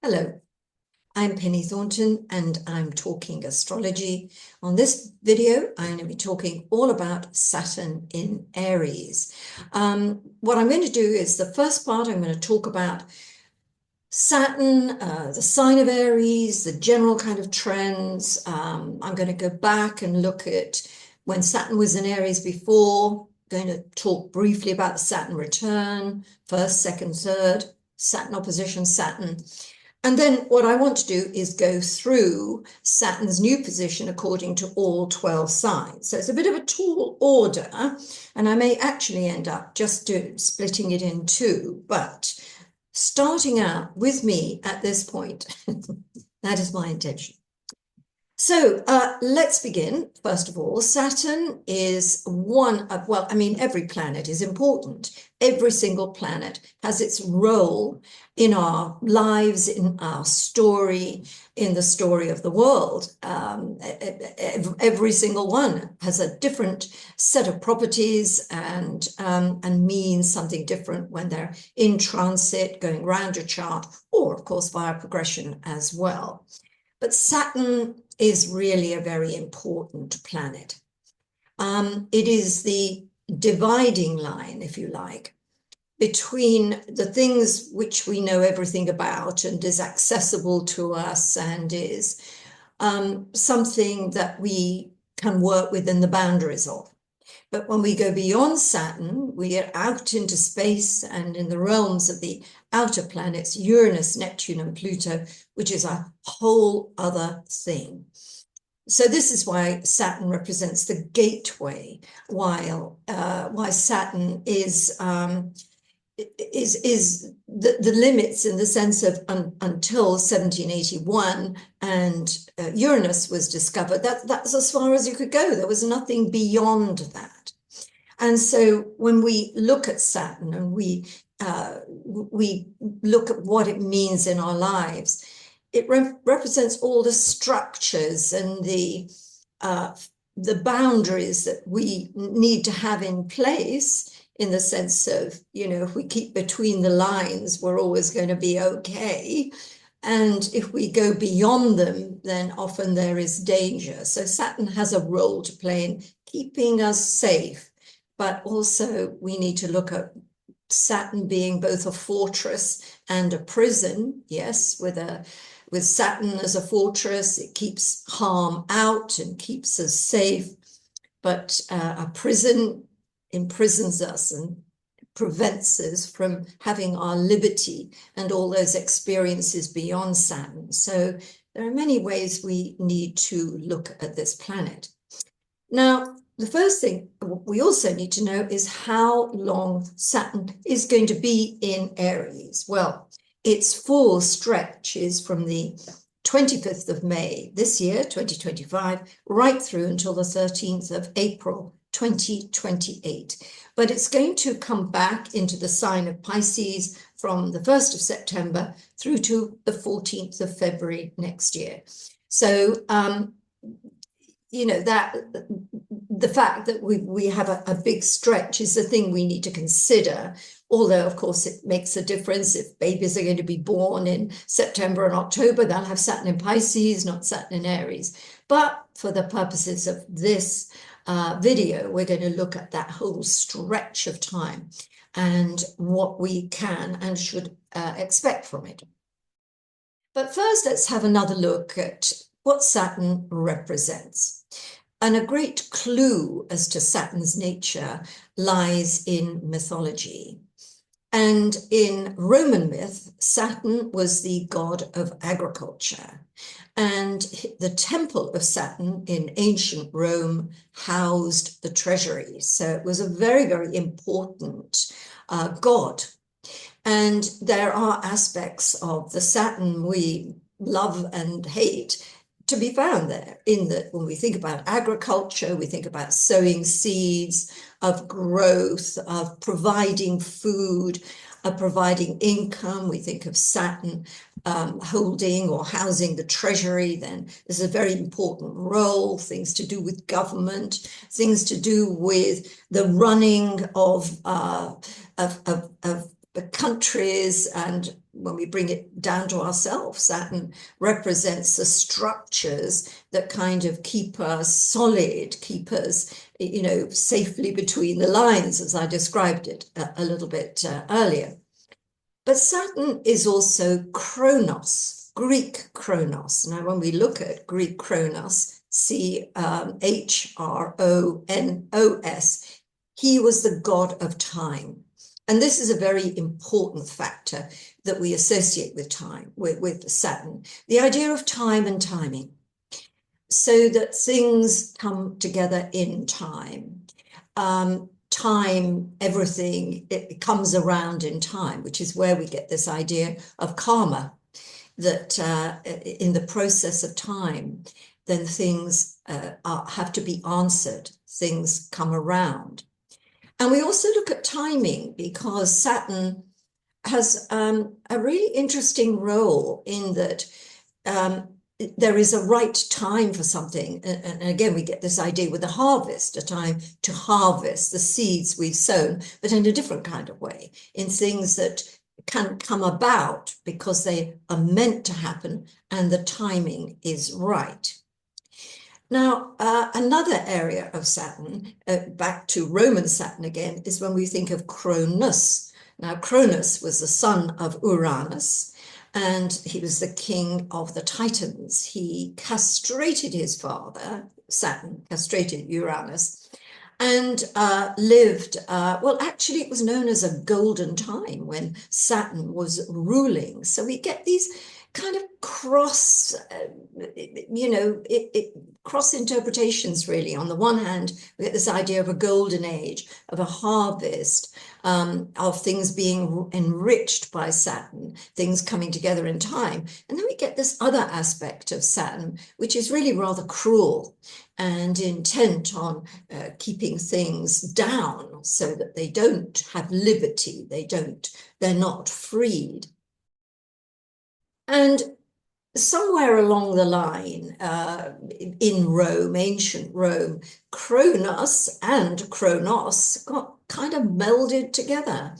Hello, I'm Penny Thornton and I'm talking astrology. On this video, I'm going to be talking all about Saturn in Aries. What I'm going to do is the first part, I'm going to talk about Saturn, the sign of Aries, the general kind of trends. I'm going to go back and look at when Saturn was in Aries before. I'm going to talk briefly about the Saturn return, first, second, third, Saturn-opposition Saturn. And then what I want to do is go through Saturn's new position according to all 12 signs. So it's a bit of a tall order, and I may actually end up just splitting it in two, but starting out with me at this point, that is my intention. So let's begin. First of all, Saturn is one of, well, I mean, every planet is important. Every single planet has its role in our lives, in our story, in the story of the world. Every single one has a different set of properties and means something different when they're in transit, going around your chart, or of course via progression as well. But Saturn is really a very important planet. It is the dividing line, if you like, between the things which we know everything about and is accessible to us and is something that we can work within the boundaries of. But when we go beyond Saturn, we get out into space and in the realms of the outer planets, Uranus, Neptune, and Pluto, which is a whole other thing. So this is why Saturn represents the gateway, while Saturn is the limits in the sense of until 1781 and Uranus was discovered. That's as far as you could go. There was nothing beyond that. And so when we look at Saturn and we look at what it means in our lives, it represents all the structures and the boundaries that we need to have in place, in the sense of, you know, if we keep between the lines, we're always going to be okay. And if we go beyond them, then often there is danger. So Saturn has a role to play in keeping us safe. But also we need to look at Saturn being both a fortress and a prison. Yes, with Saturn as a fortress, it keeps harm out and keeps us safe. But a prison imprisons us and prevents us from having our liberty and all those experiences beyond Saturn. So there are many ways we need to look at this planet. Now, the first thing we also need to know is how long Saturn is going to be in Aries. Well, its full stretch is from the 25th of May this year, 2025, right through until the 13th of April, 2028. But it's going to come back into the sign of Pisces from the 1st of September through to the 14th of February next year. So, you know, that the fact that we have a big stretch is the thing we need to consider, although of course it makes a difference. If babies are going to be born in September and October, they'll have Saturn in Pisces, not Saturn in Aries. But for the purposes of this video, we're going to look at that whole stretch of time and what we can and should expect from it. But first, let's have another look at what Saturn represents. And a great clue as to Saturn's nature lies in mythology. And in Roman myth, Saturn was the god of agriculture. And the temple of Saturn in ancient Rome housed the treasury. So it was a very, very important god. And there are aspects of the Saturn we love and hate to be found there, in that when we think about agriculture, we think about sowing seeds, of growth, of providing food, of providing income. We think of Saturn holding or housing the treasury. Then there's a very important role, things to do with government, things to do with the running of countries, and when we bring it down to ourselves, Saturn represents the structures that kind of keep us solid, keep us, safely between the lines, as I described it a little bit earlier. But Saturn is also Chronos, Greek Chronos. Now, when we look at Greek Chronos, Chronos, he was the god of time. And this is a very important factor that we associate with time, with Saturn. The idea of time and timing, so that things come together in time. Time, everything, it comes around in time, which is where we get this idea of karma, that in the process of time, then things have to be answered, things come around. And we also look at timing, because Saturn has a really interesting role in that there is a right time for something. And again, we get this idea with the harvest, a time to harvest the seeds we've sown, but in a different kind of way, in things that can come about because they are meant to happen and the timing is right. Now, another area of Saturn, back to Roman Saturn again, is when we think of Cronus. Now, Cronus was the son of Uranus, and he was the king of the Titans. He castrated his father, Saturn, castrated Uranus, and lived, well, actually, it was known as a golden time when Saturn was ruling. So we get these kind of cross interpretations, really. On the one hand, we get this idea of a golden age, of a harvest, of things being enriched by Saturn, things coming together in time. And then we get this other aspect of Saturn, which is really rather cruel and intent on keeping things down so that they don't have liberty, they're not freed. And somewhere along the line, in Rome, ancient Rome, Kronos and Kronos got kind of melded together.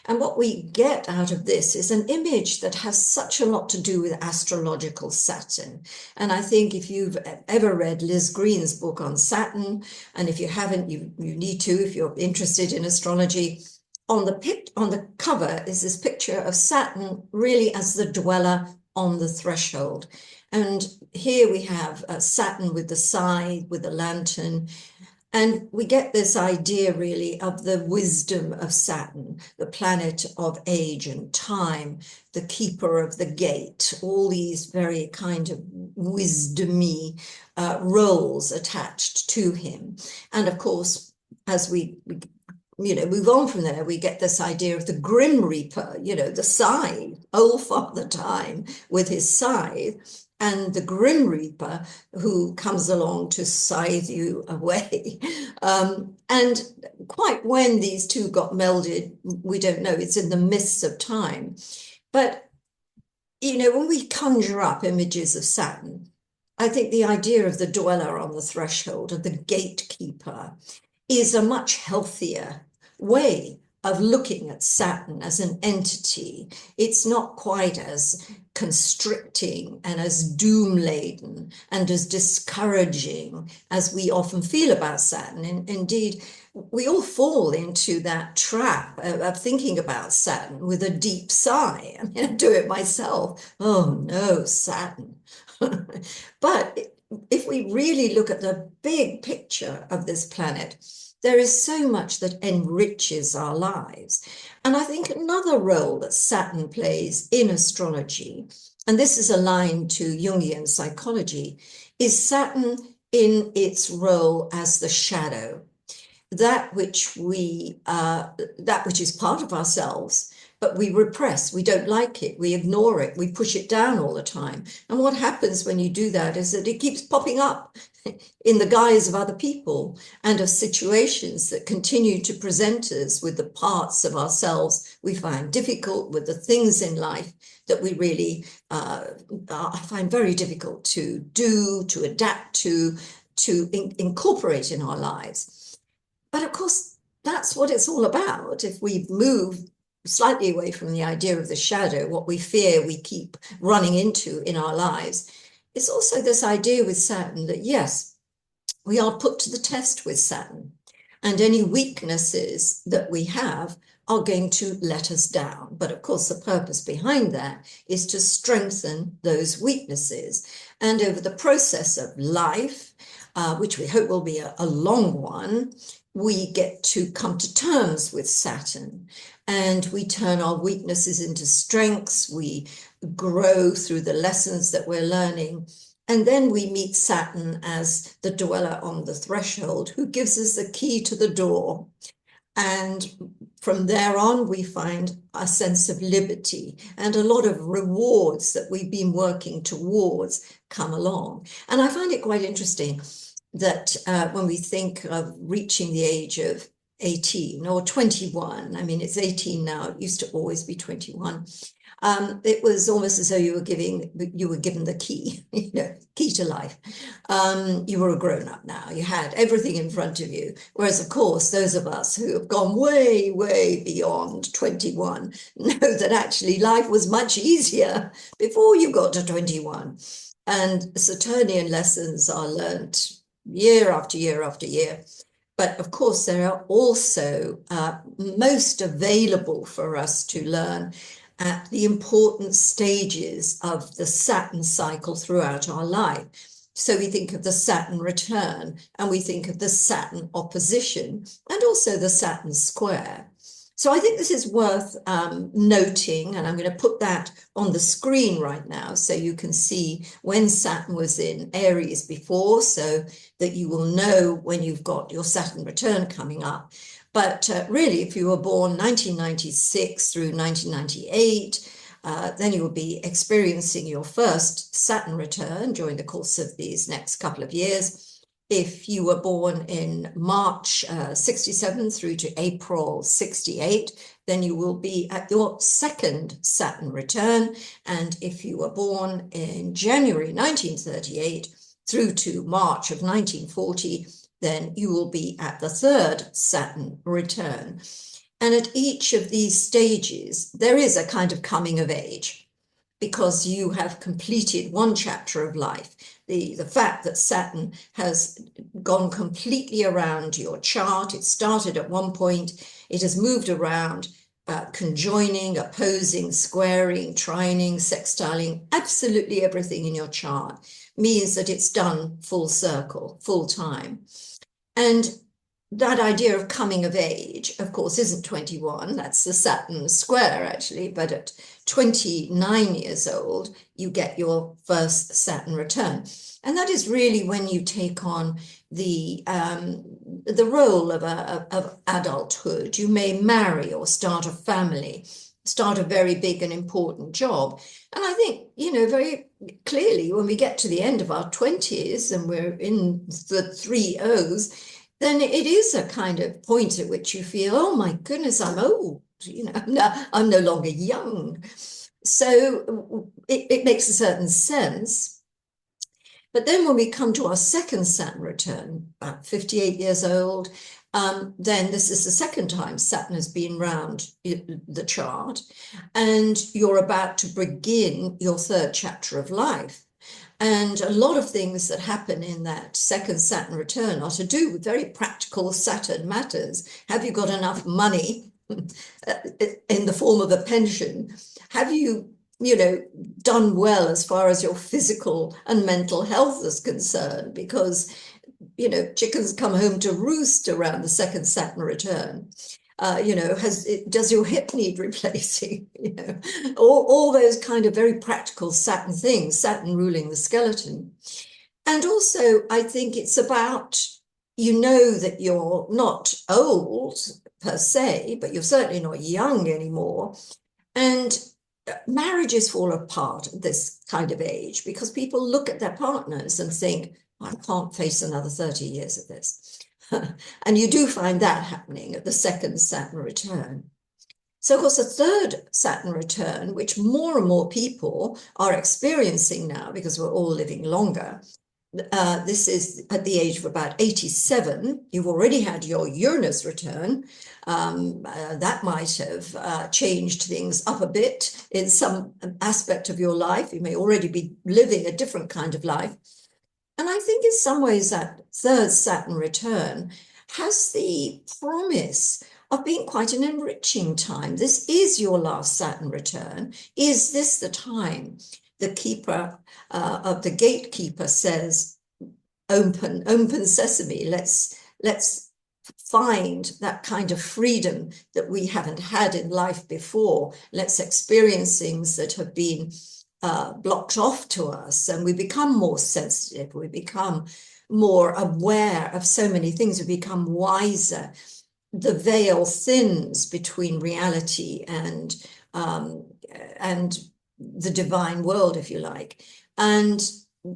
And what we get out of this is an image that has such a lot to do with astrological Saturn. And I think if you've ever read Liz Green's book on Saturn, and if you haven't, you need to, if you're interested in astrology, on the cover is this picture of Saturn really as the dweller on the threshold. And here we have Saturn with the scythe, with the lantern. And we get this idea really of the wisdom of Saturn, the planet of age and time, the keeper of the gate, all these very kind of wisdomy roles attached to him. And of course, as we move on from there, we get this idea of the Grim Reaper, the scythe, old Father Time with his scythe, and the Grim Reaper who comes along to scythe you away. And quite when these two got melded, we don't know. It's in the mists of time. But, when we conjure up images of Saturn, I think the idea of the dweller on the threshold, of the gatekeeper, is a much healthier way of looking at Saturn as an entity. It's not quite as constricting and as doom-laden and as discouraging as we often feel about Saturn. And indeed, we all fall into that trap of thinking about Saturn with a deep sigh. I mean, I do it myself. Oh no, Saturn. But if we really look at the big picture of this planet, there is so much that enriches our lives. And I think another role that Saturn plays in astrology, and this is aligned to Jungian psychology, is Saturn in its role as the shadow, that which is part of ourselves, but we repress, we don't like it, we ignore it, we push it down all the time. And what happens when you do that is that it keeps popping up in the guise of other people and of situations that continue to present us with the parts of ourselves we find difficult, with the things in life that we really find very difficult to do, to adapt to incorporate in our lives. But of course, that's what it's all about. If we move slightly away from the idea of the shadow, what we fear we keep running into in our lives, it's also this idea with Saturn that, yes, we are put to the test with Saturn, and any weaknesses that we have are going to let us down. But of course, the purpose behind that is to strengthen those weaknesses. And over the process of life, which we hope will be a long one, we get to come to terms with Saturn, and we turn our weaknesses into strengths. We grow through the lessons that we're learning. And then we meet Saturn as the dweller on the threshold, who gives us the key to the door. And from there on, we find a sense of liberty, and a lot of rewards that we've been working towards come along. And I find it quite interesting that when we think of reaching the age of 18 or 21, I mean, it's 18 now, it used to always be 21. It was almost as though you were given the key, key to life. You were a grown-up now. You had everything in front of you. Whereas, of course, those of us who have gone way, way beyond 21 know that actually life was much easier before you got to 21. And Saturnian lessons are learnt year after year after year. But of course, there are also most available for us to learn at the important stages of the Saturn cycle throughout our life. So we think of the Saturn return, and we think of the Saturn opposition, and also the Saturn square. So I think this is worth noting, and I'm going to put that on the screen right now so you can see when Saturn was in Aries before, so that you will know when you've got your Saturn return coming up. But really, if you were born 1996 through 1998, then you will be experiencing your first Saturn return during the course of these next couple of years. If you were born in March 67 through to April 68, then you will be at your second Saturn return. And if you were born in January 1938 through to March of 1940, then you will be at the third Saturn return. And at each of these stages, there is a kind of coming of age, because you have completed one chapter of life. The fact that Saturn has gone completely around your chart, it started at one point, it has moved around, conjoining, opposing, squaring, trining, sextiling, absolutely everything in your chart means that it's done full circle, full time. And that idea of coming of age, of course, isn't 21. That's the Saturn square, actually. But at 29 years old, you get your first Saturn return. And that is really when you take on the role of adulthood. You may marry or start a family, start a very big and important job. And I think, very clearly, when we get to the end of our 20s and we're in the 3 O's, then it is a kind of point at which you feel, oh my goodness, I'm old, I'm no longer young. So it makes a certain sense. But then when we come to our second Saturn return, about 58 years old, then this is the second time Saturn has been round the chart, and you're about to begin your third chapter of life. And a lot of things that happen in that second Saturn return are to do with very practical Saturn matters. Have you got enough money in the form of a pension? Have you, done well as far as your physical and mental health is concerned? Because, chickens come home to roost around the second Saturn return. Does your hip need replacing? All those kind of very practical Saturn things, Saturn ruling the skeleton. And also, I think it's about, that you're not old per se, but you're certainly not young anymore. And marriages fall apart at this kind of age because people look at their partners and think, I can't face another 30 years of this. And you do find that happening at the second Saturn return. So, of course, a third Saturn return, which more and more people are experiencing now because we're all living longer, this is at the age of about 87. You've already had your Uranus return. That might have changed things up a bit in some aspect of your life. You may already be living a different kind of life. And I think in some ways that third Saturn return has the promise of being quite an enriching time. This is your last Saturn return. Is this the time? The keeper of the gatekeeper says, open sesame. Let's find that kind of freedom that we haven't had in life before. Let's experience things that have been blocked off to us, and we become more sensitive. We become more aware of so many things. We become wiser. The veil thins between reality and the divine world, if you like, and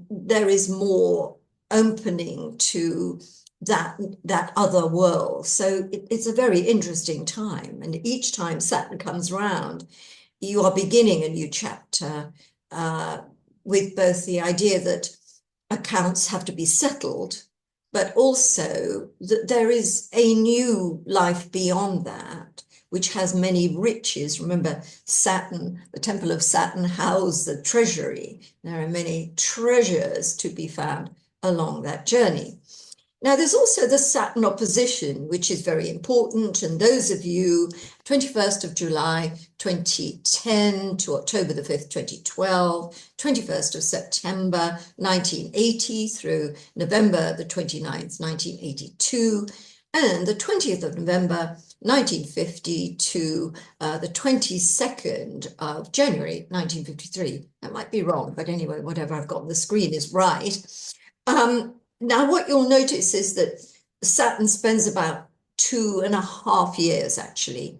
there is more opening to that other world. So it's a very interesting time, and each time Saturn comes round, you are beginning a new chapter with both the idea that accounts have to be settled, but also that there is a new life beyond that, which has many riches. Remember, Saturn, the temple of Saturn, housed the treasury. There are many treasures to be found along that journey. Now, there's also the Saturn opposition, which is very important. And those of you, 21st of July, 2010 to October the 5th, 2012, 21st of September, 1980 through November the 29th, 1982, and the 20th of November, 1950 to the 22nd of January, 1953. That might be wrong, but anyway, whatever I've got on the screen is right. Now, what you'll notice is that Saturn spends about 2.5 years actually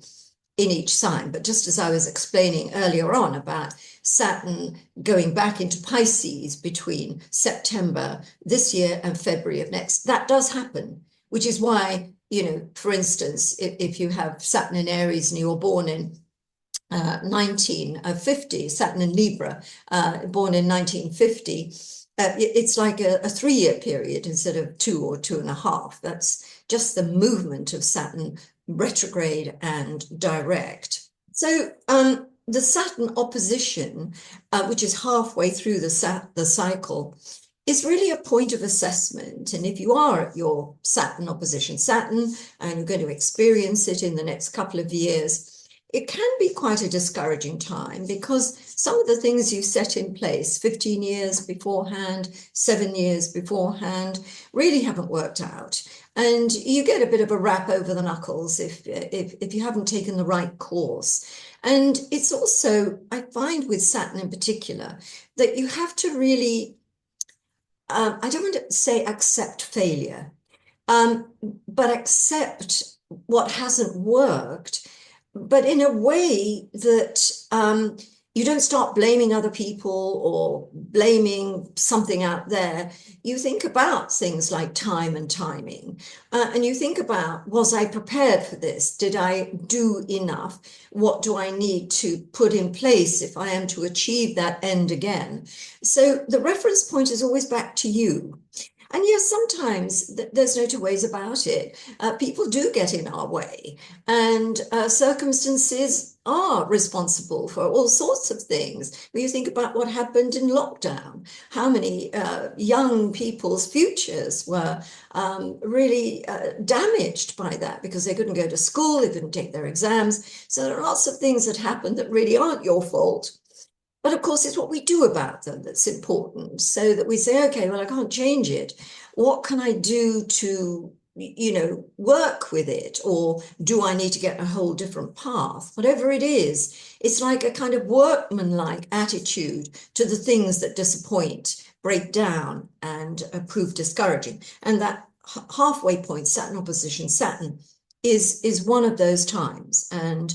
in each sign. But just as I was explaining earlier on about Saturn going back into Pisces between September this year and February of next, that does happen, which is why, you know, for instance, if you have Saturn in Aries and you're born in 1950, Saturn in Libra, born in 1950, it's like a 3-year period instead of 2 or 2.5. That's just the movement of Saturn retrograde and direct. So the Saturn opposition, which is halfway through the cycle, is really a point of assessment. And if you are at your Saturn opposition Saturn and you're going to experience it in the next couple of years, it can be quite a discouraging time because some of the things you set in place 15 years beforehand, 7 years beforehand, really haven't worked out. And you get a bit of a rap over the knuckles if you haven't taken the right course. And it's also, I find with Saturn in particular, that you have to really, I don't want to say accept failure, but accept what hasn't worked, but in a way that you don't start blaming other people or blaming something out there. You think about things like time and timing, and you think about, was I prepared for this? Did I do enough? What do I need to put in place if I am to achieve that end again? So the reference point is always back to you. And yes, sometimes there's no two ways about it. People do get in our way, and circumstances are responsible for all sorts of things. When you think about what happened in lockdown, how many young people's futures were really damaged by that because they couldn't go to school, they couldn't take their exams. So there are lots of things that happened that really aren't your fault. But of course, it's what we do about them that's important, so that we say, okay, well, I can't change it. What can I do to, you know, work with it? Or do I need to get a whole different path? Whatever it is, it's like a kind of workmanlike attitude to the things that disappoint, break down, and prove discouraging. And that halfway point, Saturn opposition Saturn, is one of those times. And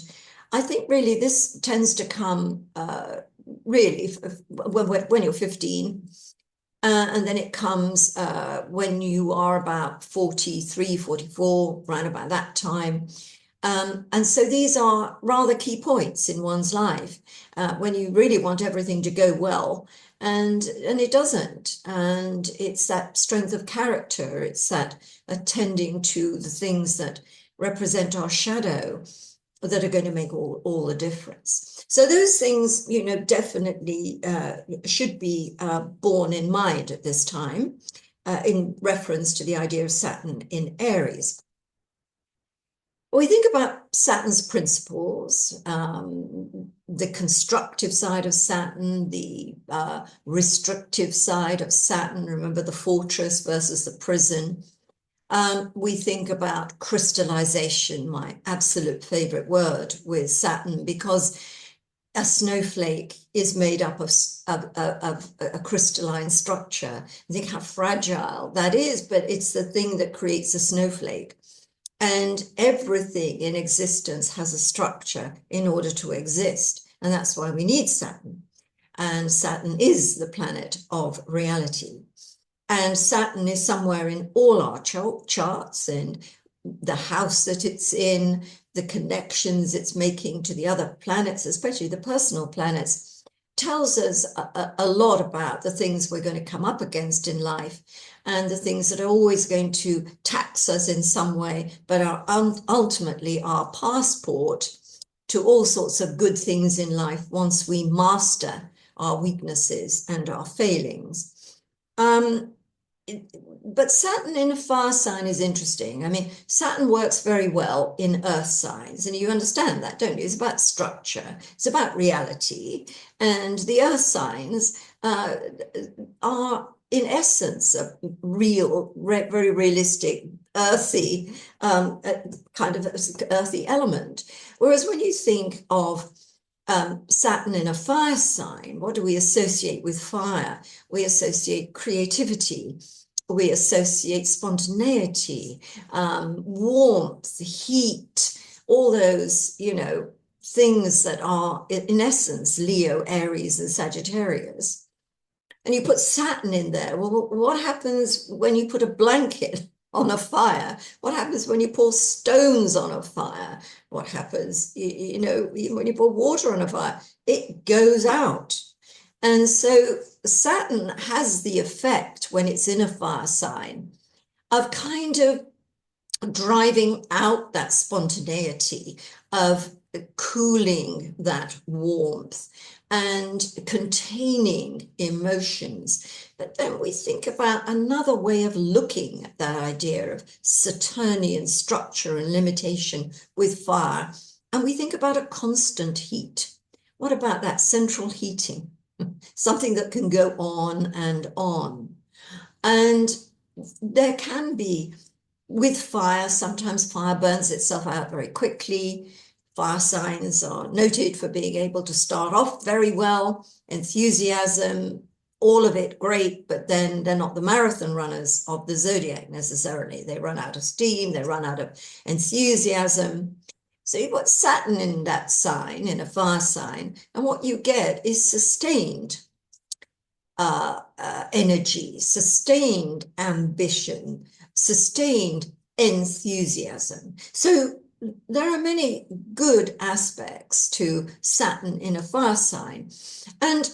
I think really this tends to come really when you're 15, and then it comes when you are about 43, 44, around about that time. And so these are rather key points in one's life when you really want everything to go well. and it doesn't. And it's that strength of character, it's that attending to the things that represent our shadow that are going to make all the difference. So those things, you know, definitely should be borne in mind at this time, in reference to the idea of Saturn in Aries. When we think about Saturn's principles, the constructive side of Saturn, the restrictive side of Saturn, remember the fortress versus the prison. We think about crystallization, my absolute favorite word with Saturn, because a snowflake is made up of a crystalline structure. Think how fragile that is, but it's the thing that creates a snowflake. And everything in existence has a structure in order to exist. And that's why we need Saturn. And Saturn is the planet of reality. And Saturn is somewhere in all our charts, and the house that it's in, the connections it's making to the other planets, especially the personal planets, tells us a lot about the things we're going to come up against in life, and the things that are always going to tax us in some way, but are ultimately our passport to all sorts of good things in life once we master our weaknesses and our failings. But Saturn in a fire sign is interesting. I mean, Saturn works very well in earth signs, and you understand that, don't you? It's about structure, it's about reality, and the earth signs are, in essence, a real, very realistic, earthy, kind of earthy element. Whereas when you think of Saturn in a fire sign, what do we associate with fire? We associate creativity, we associate spontaneity, warmth, heat, all those, you know, things that are, in essence, Leo, Aries, and Sagittarius. And you put Saturn in there. Well, what happens when you put a blanket on a fire? What happens when you pour stones on a fire? What happens, you know, when you pour water on a fire? It goes out. And so Saturn has the effect, when it's in a fire sign, of kind of driving out that spontaneity, of cooling that warmth and containing emotions. But then we think about another way of looking at that idea of Saturnian structure and limitation with fire, and we think about a constant heat. What about that central heating? Something that can go on and on. And there can be, with fire, sometimes fire burns itself out very quickly. Fire signs are noted for being able to start off very well, enthusiasm, all of it great, but then they're not the marathon runners of the zodiac necessarily. They run out of steam, they run out of enthusiasm. So you put Saturn in that sign, in a fire sign, and what you get is sustained energy, sustained ambition, sustained enthusiasm. So there are many good aspects to Saturn in a fire sign. And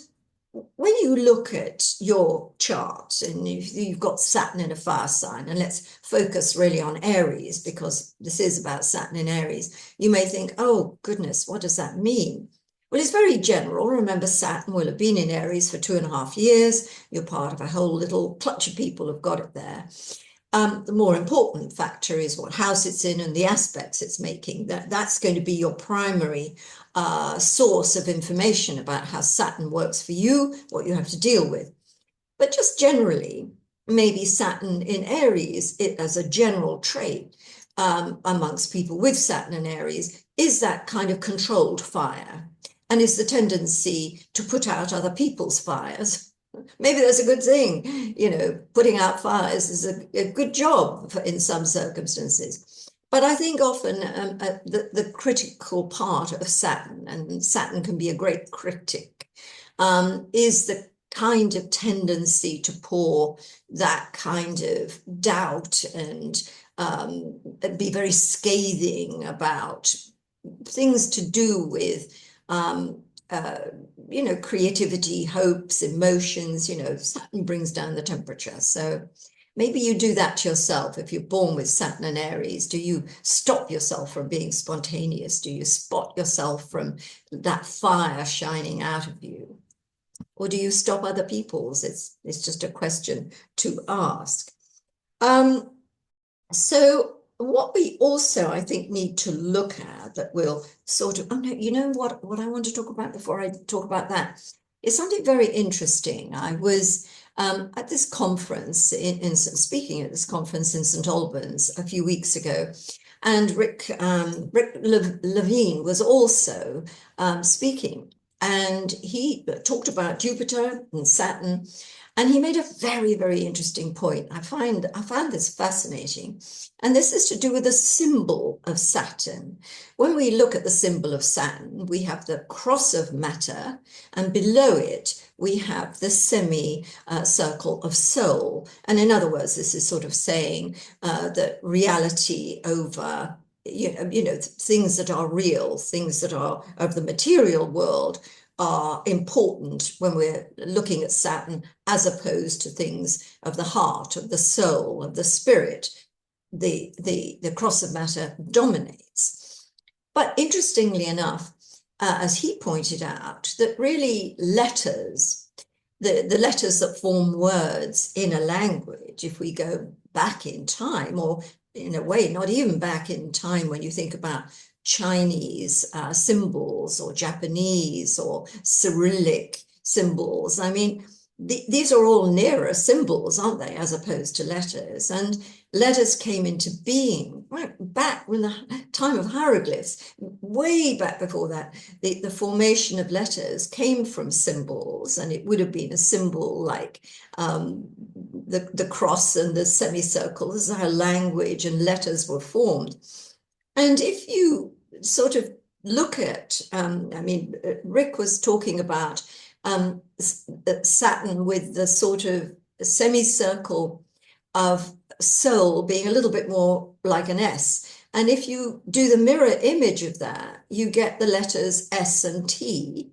when you look at your chart and you've got Saturn in a fire sign, and let's focus really on Aries, because this is about Saturn in Aries, you may think, oh goodness, what does that mean? Well, it's very general. Remember, Saturn will have been in Aries for 2.5 years. You're part of a whole little clutch of people who've got it there. The more important factor is what house it's in and the aspects it's making. That's going to be your primary source of information about how Saturn works for you, what you have to deal with. But just generally, maybe Saturn in Aries, as a general trait amongst people with Saturn in Aries, is that kind of controlled fire, and is the tendency to put out other people's fires. Maybe that's a good thing, you know, putting out fires is a good job in some circumstances. But I think often the critical part of Saturn, and Saturn can be a great critic, is the kind of tendency to pour that kind of doubt and be very scathing about things to do with you know, creativity, hopes, emotions. You know, Saturn brings down the temperature. So maybe you do that to yourself. If you're born with Saturn and Aries, do you stop yourself from being spontaneous? Do you spot yourself from that fire shining out of you? Or do you stop other people's? It's just a question to ask. So what we also, I think, need to look at that will sort of, oh no, you know what I want to talk about before I talk about that is something very interesting. I was at this conference, speaking at this conference in St. Albans a few weeks ago, and Rick Levine was also speaking, and he talked about Jupiter and Saturn. And he made a very, very interesting point. I found this fascinating. And this is to do with the symbol of Saturn. When we look at the symbol of Saturn, we have the cross of matter, and below it, we have the semi-circle of soul. And in other words, this is sort of saying that reality over you know, things that are real, things that are of the material world, are important when we're looking at Saturn, as opposed to things of the heart, of the soul, of the spirit. The cross of matter dominates. But interestingly enough, as he pointed out, that really letters, the letters that form words in a language, if we go back in time, or in a way, not even back in time, when you think about Chinese symbols or Japanese or Cyrillic symbols. I mean, these are all nearer symbols, aren't they, as opposed to letters? And letters came into being right back when the time of hieroglyphs, way back before that. The formation of letters came from symbols, and it would have been a symbol like the cross and the semicircle. This is how language and letters were formed. And if you sort of look at, I mean, Rick was talking about Saturn with the sort of semicircle of soul being a little bit more like an S. And if you do the mirror image of that, you get the letters S and T.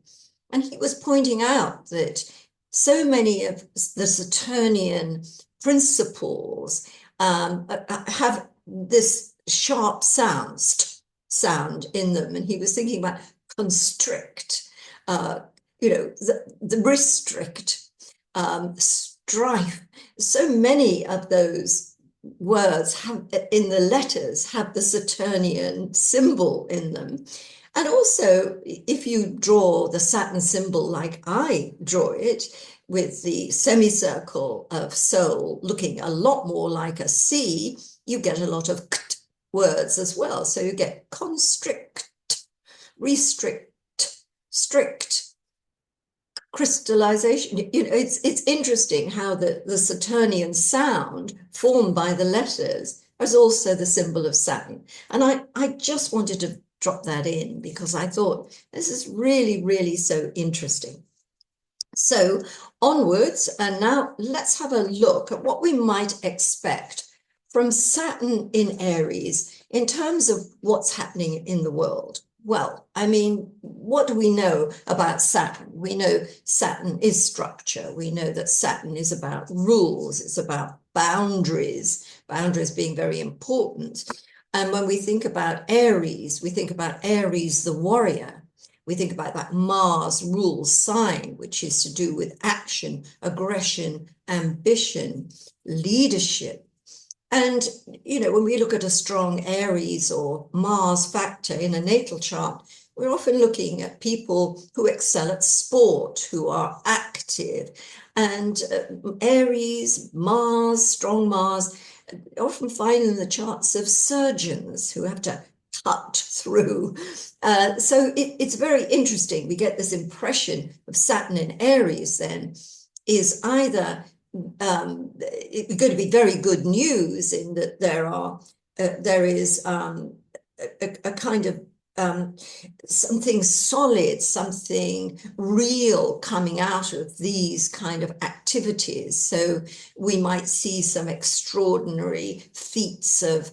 And he was pointing out that so many of the Saturnian principles have this sharp sound in them. And he was thinking about constrict, you know, the restrict, strife. So many of those words have, in the letters, have the Saturnian symbol in them. And also, if you draw the Saturn symbol like I draw it, with the semicircle of soul looking a lot more like a C, you get a lot of words as well. So you get constrict, restrict, strict, crystallization. You know, it's interesting how the Saturnian sound formed by the letters is also the symbol of Saturn. And I just wanted to drop that in because I thought this is really, really so interesting. So onwards, and now let's have a look at what we might expect from Saturn in Aries in terms of what's happening in the world. Well, I mean, what do we know about Saturn? We know Saturn is structure. We know that Saturn is about rules. It's about boundaries being very important. And when we think about Aries, we think about Aries, the warrior. We think about that Mars rules sign, which is to do with action, aggression, ambition, leadership. And, you know, when we look at a strong Aries or Mars factor in a natal chart, we're often looking at people who excel at sport, who are active. And Aries, Mars, strong Mars, often find in the charts of surgeons who have to cut through. So it's very interesting. We get this impression of Saturn in Aries then is either it's going to be very good news in that there is a kind of something solid, something real coming out of these kind of activities. So we might see some extraordinary feats of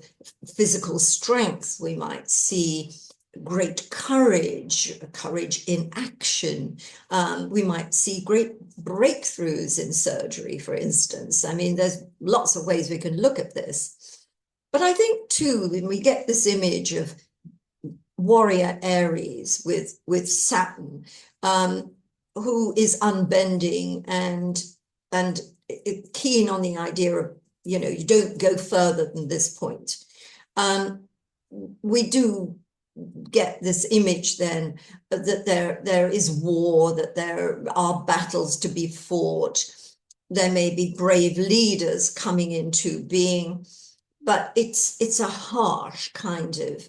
physical strength. We might see great courage, courage in action. We might see great breakthroughs in surgery, for instance. I mean, there's lots of ways we can look at this. But I think, too, when we get this image of warrior Aries with Saturn, who is unbending and keen on the idea of, you know, you don't go further than this point. We do get this image then that there is war, that there are battles to be fought. There may be brave leaders coming into being, but it's a harsh kind of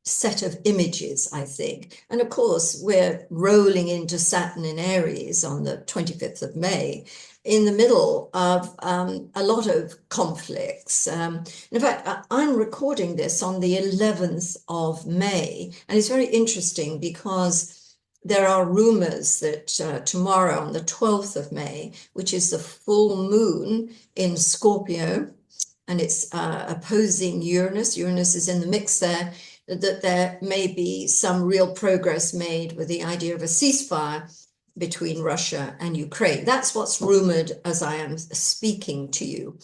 set of images, I think. And of course, we're rolling into Saturn in Aries on the 25th of May, in the middle of a lot of conflicts. In fact, I'm recording this on the 11th of May, and it's very interesting because there are rumors that tomorrow, on the 12th of May, which is the full moon in Scorpio, and it's opposing Uranus. Uranus is in the mix there, that there may be some real progress made with the idea of a ceasefire between Russia and Ukraine. That's what's rumored as I am speaking to you.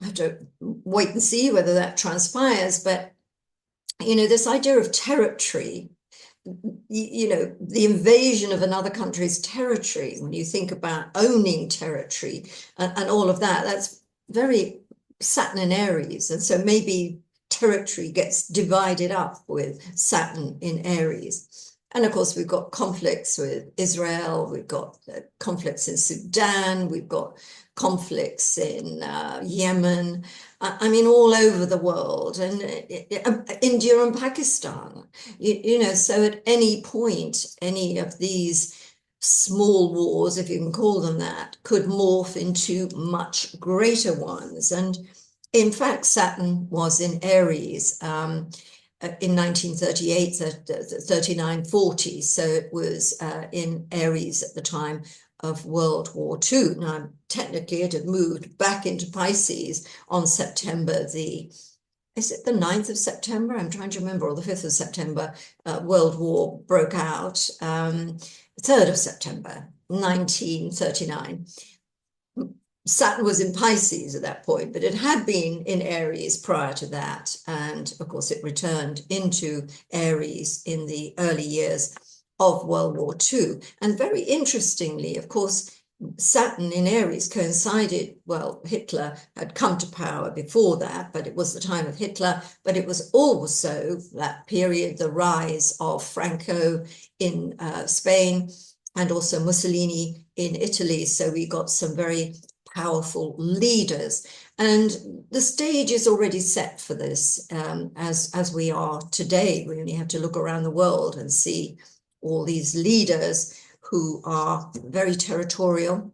I have to wait and see whether that transpires, but, you know, this idea of territory, you know, the invasion of another country's territory, when you think about owning territory and all of that, that's very Saturn in Aries. And so maybe territory gets divided up with Saturn in Aries. And of course, we've got conflicts with Israel, we've got conflicts in Sudan, we've got conflicts in Yemen, I mean, all over the world, and India and Pakistan, you know, so at any point, any of these small wars, if you can call them that, could morph into much greater ones. And in fact, Saturn was in Aries in 1938, 39, 40. So it was in Aries at the time of World War II. Now, technically, it had moved back into Pisces on September is it the 9th of September? I'm trying to remember, or the 5th of September, World War broke out, 3rd of September, 1939. Saturn was in Pisces at that point, but it had been in Aries prior to that. And of course, it returned into Aries in the early years of World War II. And very interestingly, of course, Saturn in Aries coincided, well, Hitler had come to power before that, but it was the time of Hitler, but it was also that period, the rise of Franco in Spain and also Mussolini in Italy. So we got some very powerful leaders, and the stage is already set for this, as we are today. We only have to look around the world and see all these leaders who are very territorial,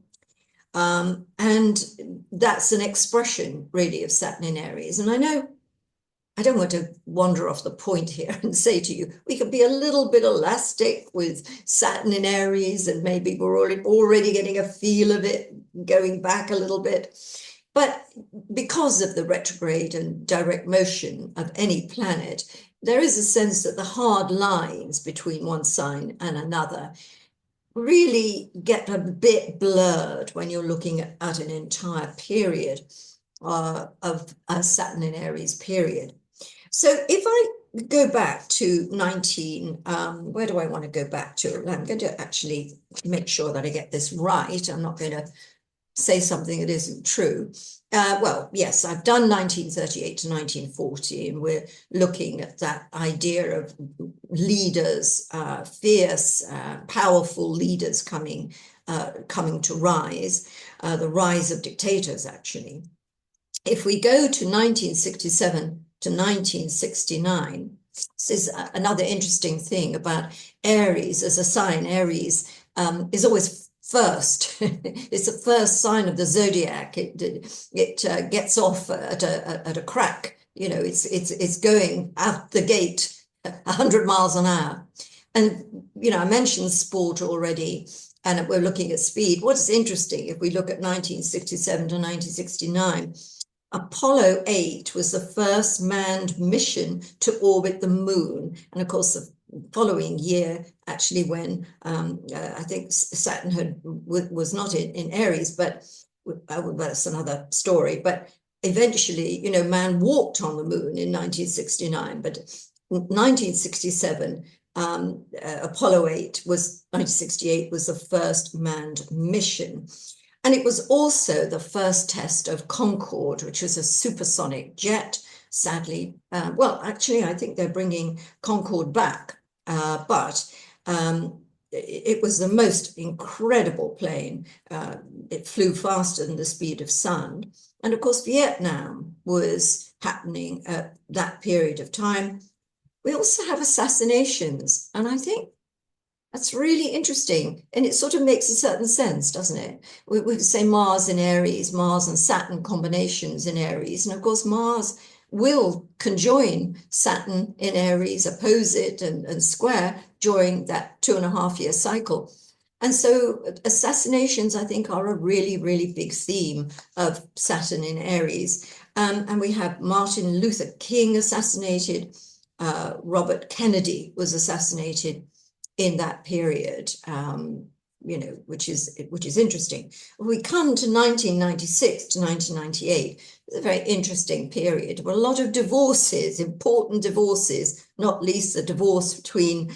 and that's an expression really of Saturn in Aries. And I know I don't want to wander off the point here and say to you, we can be a little bit elastic with Saturn in Aries, and maybe we're already getting a feel of it going back a little bit. But because of the retrograde and direct motion of any planet, there is a sense that the hard lines between one sign and another really get a bit blurred when you're looking at an entire period of a Saturn in Aries period. So if I go back to where do I want to go back to? I'm going to actually make sure that I get this right. I'm not going to say something that isn't true. Well, yes, I've done 1938 to 1940, and we're looking at that idea of leaders, fierce, powerful leaders coming to rise, the rise of dictators, actually. If we go to 1967 to 1969, this is another interesting thing about Aries as a sign. Aries is always first. It's the first sign of the zodiac. It gets off at a crack. You know, it's going out the gate 100 miles an hour. And you know, I mentioned sport already, and we're looking at speed. What's interesting, if we look at 1967 to 1969, Apollo 8 was the first manned mission to orbit the moon. And of course, the following year, actually, when I think Saturn was not in Aries, but that's another story. But eventually, you know, man walked on the moon in 1969, but 1967, Apollo 8 was 1968 was the first manned mission. And it was also the first test of Concorde, which was a supersonic jet. Sadly, well, actually, I think they're bringing Concorde back, but it was the most incredible plane. It flew faster than the speed of sound. And of course, Vietnam was happening at that period of time. We also have assassinations, and I think that's really interesting. And it sort of makes a certain sense, doesn't it? We could say Mars in Aries, Mars and Saturn combinations in Aries. And of course, Mars will conjoin Saturn in Aries, oppose it and square during that 2.5-year cycle. And so assassinations, I think, are a really, really big theme of Saturn in Aries. And we have Martin Luther King assassinated. Robert Kennedy was assassinated in that period, you know, which is interesting. We come to 1996 to 1998. It's a very interesting period. There were a lot of divorces, important divorces, not least the divorce between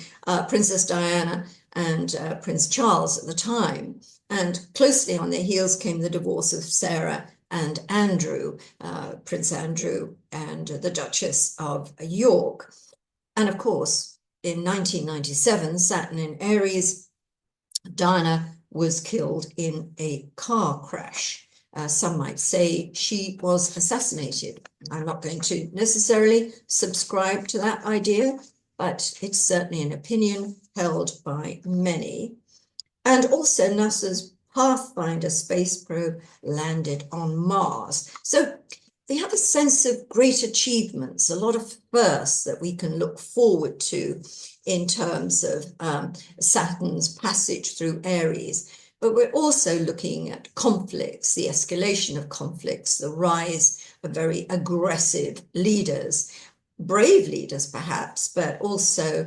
Princess Diana and Prince Charles at the time. And closely on their heels came the divorce of Sarah and Andrew, Prince Andrew and the Duchess of York. And of course, in 1997, Saturn in Aries, Diana was killed in a car crash. Some might say she was assassinated. I'm not going to necessarily subscribe to that idea, but it's certainly an opinion held by many. And also NASA's Pathfinder space probe landed on Mars. So they have a sense of great achievements, a lot of firsts that we can look forward to in terms of Saturn's passage through Aries. But we're also looking at conflicts, the escalation of conflicts, the rise of very aggressive leaders, brave leaders perhaps, but also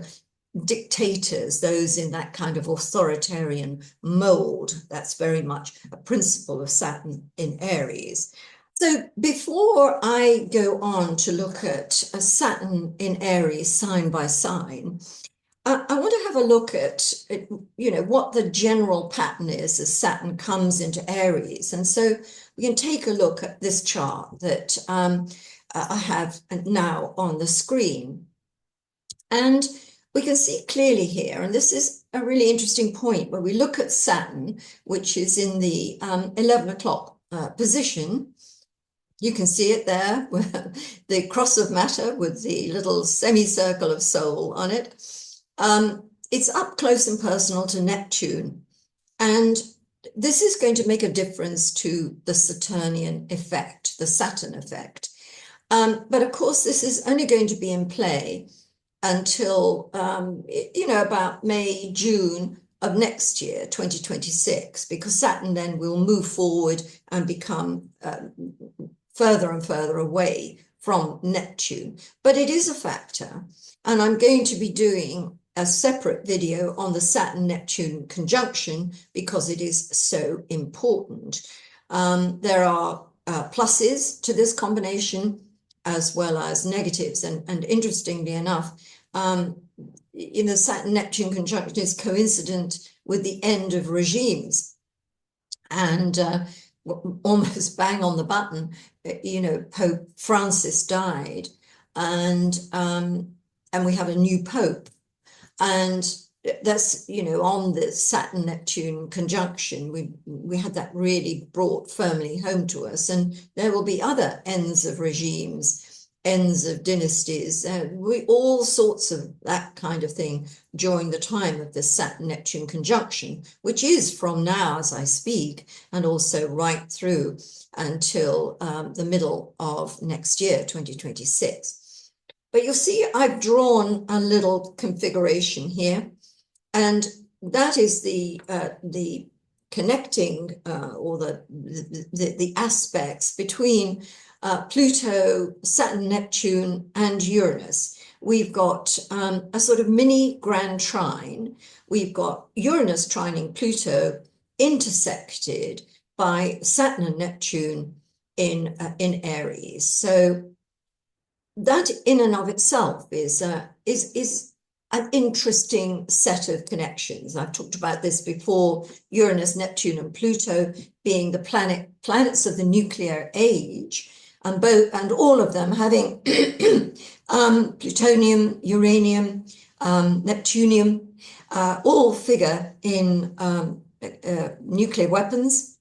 dictators, those in that kind of authoritarian mold. That's very much a principle of Saturn in Aries. So before I go on to look at Saturn in Aries sign by sign, I want to have a look at, you know, what the general pattern is as Saturn comes into Aries. And so we can take a look at this chart that I have now on the screen. And we can see clearly here, and this is a really interesting point, where we look at Saturn, which is in the 11 o'clock position. You can see it there, the cross of matter with the little semicircle of soul on it. It's up close and personal to Neptune. And this is going to make a difference to the Saturnian effect, the Saturn effect. But of course, this is only going to be in play until, you know, about May, June of next year, 2026, because Saturn then will move forward and become further and further away from Neptune. But it is a factor, and I'm going to be doing a separate video on the Saturn-Neptune conjunction because it is so important. There are pluses to this combination as well as negatives, and interestingly enough, in the Saturn-Neptune conjunction is coincident with the end of regimes, and almost bang on the button, you know, Pope Francis died, and we have a new Pope. And that's, you know, on the Saturn-Neptune conjunction, we had that really brought firmly home to us. And there will be other ends of regimes, ends of dynasties, all sorts of that kind of thing during the time of the Saturn-Neptune conjunction, which is from now as I speak, and also right through until the middle of next year, 2026. But you'll see I've drawn a little configuration here, and that is the connecting or the aspects between Pluto, Saturn, Neptune, and Uranus. We've got a sort of mini grand trine. We've got Uranus trining Pluto intersected by Saturn and Neptune in Aries. So that in and of itself is an interesting set of connections. I've talked about this before, Uranus, Neptune, and Pluto being the planets of the nuclear age, and all of them having plutonium, uranium, neptunium, all figure in nuclear weapons,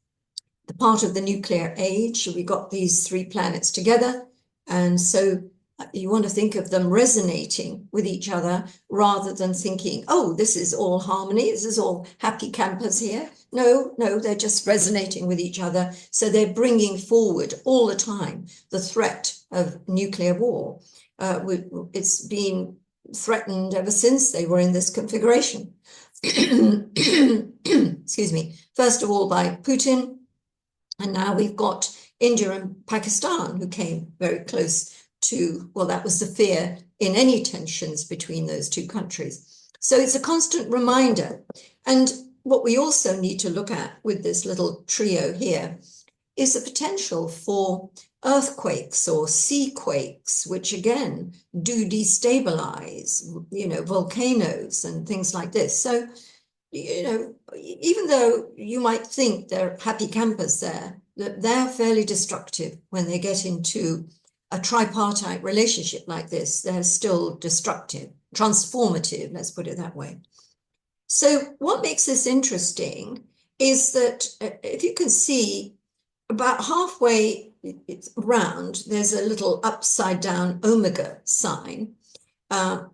the part of the nuclear age. We got these three planets together, and so you want to think of them resonating with each other rather than thinking, oh, this is all harmony, this is all happy campers here. No, they're just resonating with each other. So they're bringing forward all the time the threat of nuclear war. It's been threatened ever since they were in this configuration. Excuse me. First of all, by Putin, and now we've got India and Pakistan, who came very close to, well, that was the fear in any tensions between those two countries. So it's a constant reminder. And what we also need to look at with this little trio here is the potential for earthquakes or sea quakes, which again do destabilize, volcanoes and things like this. So, even though you might think they're happy campers there, that they're fairly destructive when they get into a tripartite relationship like this. They're still destructive, transformative, let's put it that way. So what makes this interesting is that if you can see about halfway around, there's a little upside down omega sign,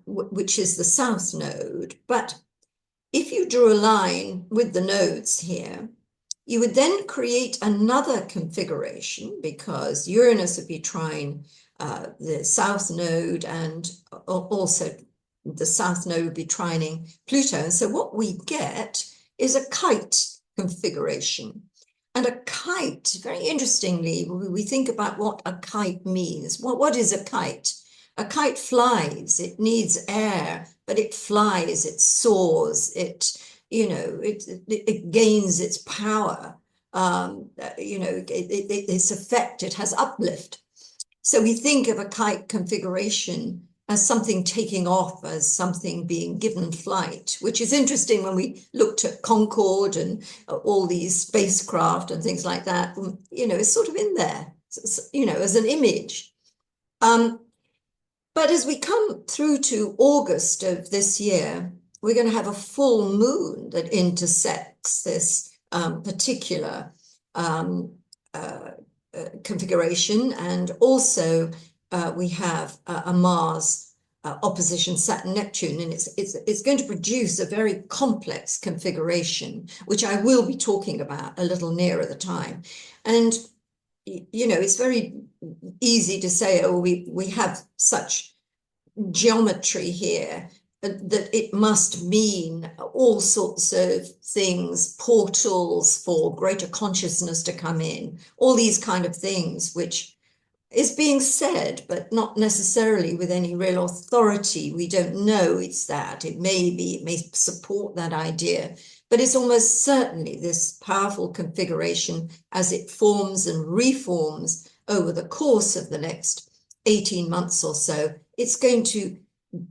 which is the south node. But if you drew a line with the nodes here, you would then create another configuration, because Uranus would be trine the south node, and also the south node would be trining Pluto. And so what we get is a kite configuration. And a kite, very interestingly, we think about what a kite means. What is a kite? A kite flies, it needs air, but it flies, it soars, it gains its power, its effect, it has uplift. So we think of a kite configuration as something taking off, as something being given flight, which is interesting when we looked at Concorde and all these spacecraft and things like that. It's sort of in there, as an image. But as we come through to August of this year, we're going to have a full moon that intersects this particular configuration. And also we have a Mars opposition Saturn-Neptune, and it's going to produce a very complex configuration, which I will be talking about a little nearer the time. And it's very easy to say, oh, we have such geometry here that it must mean all sorts of things, portals for greater consciousness to come in, all these kind of things, which is being said, but not necessarily with any real authority. We don't know it's that. It may support that idea, but it's almost certainly this powerful configuration as it forms and reforms over the course of the next 18 months or so. It's going to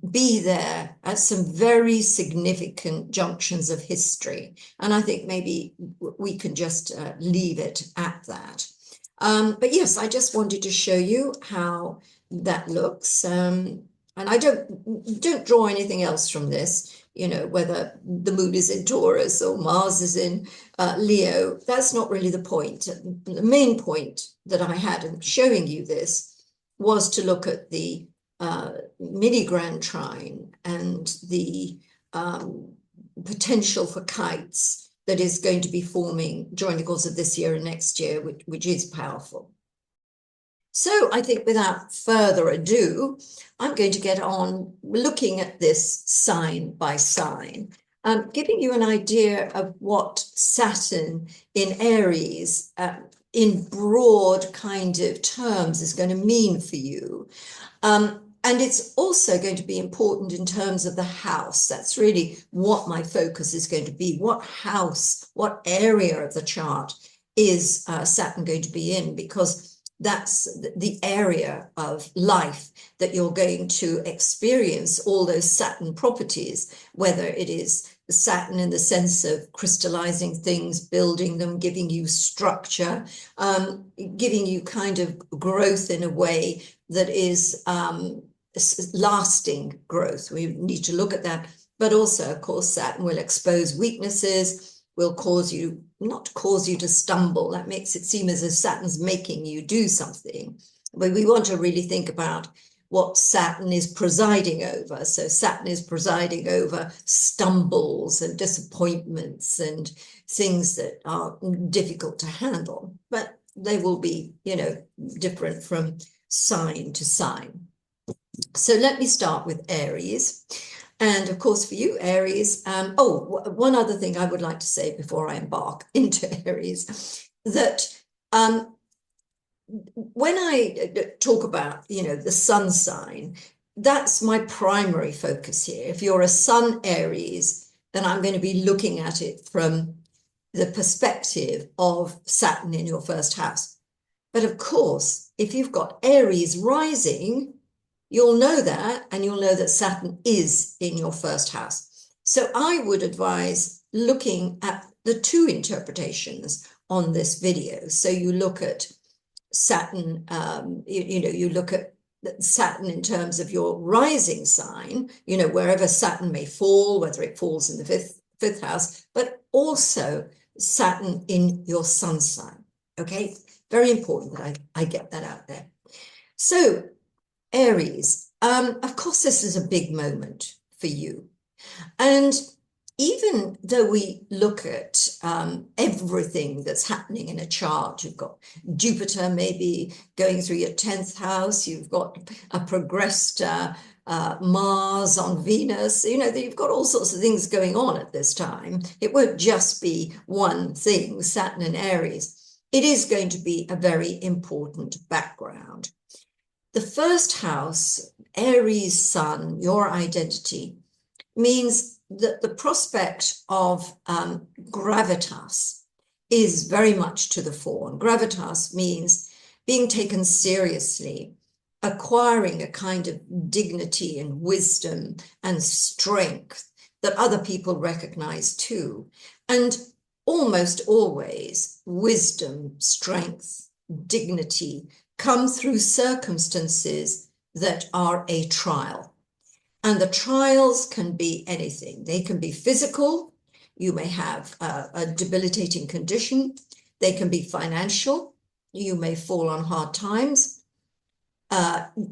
be there at some very significant junctions of history. And I think maybe we can just leave it at that. But yes, I just wanted to show you how that looks. And I don't draw anything else from this, whether the moon is in Taurus or Mars is in Leo. That's not really the point. The main point that I had in showing you this was to look at the mini grand trine and the potential for kites that is going to be forming during the course of this year and next year, which is powerful. So I think without further ado, I'm going to get on looking at this sign by sign, giving you an idea of what Saturn in Aries in broad kind of terms is going to mean for you. And it's also going to be important in terms of the house. That's really what my focus is going to be. What house, what area of the chart is Saturn going to be in? Because that's the area of life that you're going to experience all those Saturn properties, whether it is Saturn in the sense of crystallizing things, building them, giving you structure, giving you kind of growth in a way that is lasting growth. We need to look at that. But also, of course, Saturn will expose weaknesses, will not cause you to stumble. That makes it seem as if Saturn's making you do something. But we want to really think about what Saturn is presiding over. So Saturn is presiding over stumbles and disappointments and things that are difficult to handle. But they will be, different from sign to sign. So let me start with Aries. And of course, for you, Aries, one other thing I would like to say before I embark into Aries, that when I talk about, the sun sign, that's my primary focus here. If you're a sun Aries, then I'm going to be looking at it from the perspective of Saturn in your first house. But of course, if you've got Aries rising, you'll know that, and you'll know that Saturn is in your first house. So I would advise looking at the two interpretations on this video. So you look at Saturn, you look at Saturn in terms of your rising sign, wherever Saturn may fall, whether it falls in the fifth house, but also Saturn in your sun sign. Okay, very important that I get that out there. So Aries, of course, this is a big moment for you. And even though we look at everything that's happening in a chart, you've got Jupiter maybe going through your 10th house, you've got a progressed Mars on Venus, you've got all sorts of things going on at this time. It won't just be one thing, Saturn and Aries. It is going to be a very important background. The first house, Aries sun, your identity, means that the prospect of gravitas is very much to the fore. And gravitas means being taken seriously, acquiring a kind of dignity and wisdom and strength that other people recognize too. And almost always, wisdom, strength, dignity come through circumstances that are a trial. And the trials can be anything. They can be physical. You may have a debilitating condition. They can be financial. You may fall on hard times.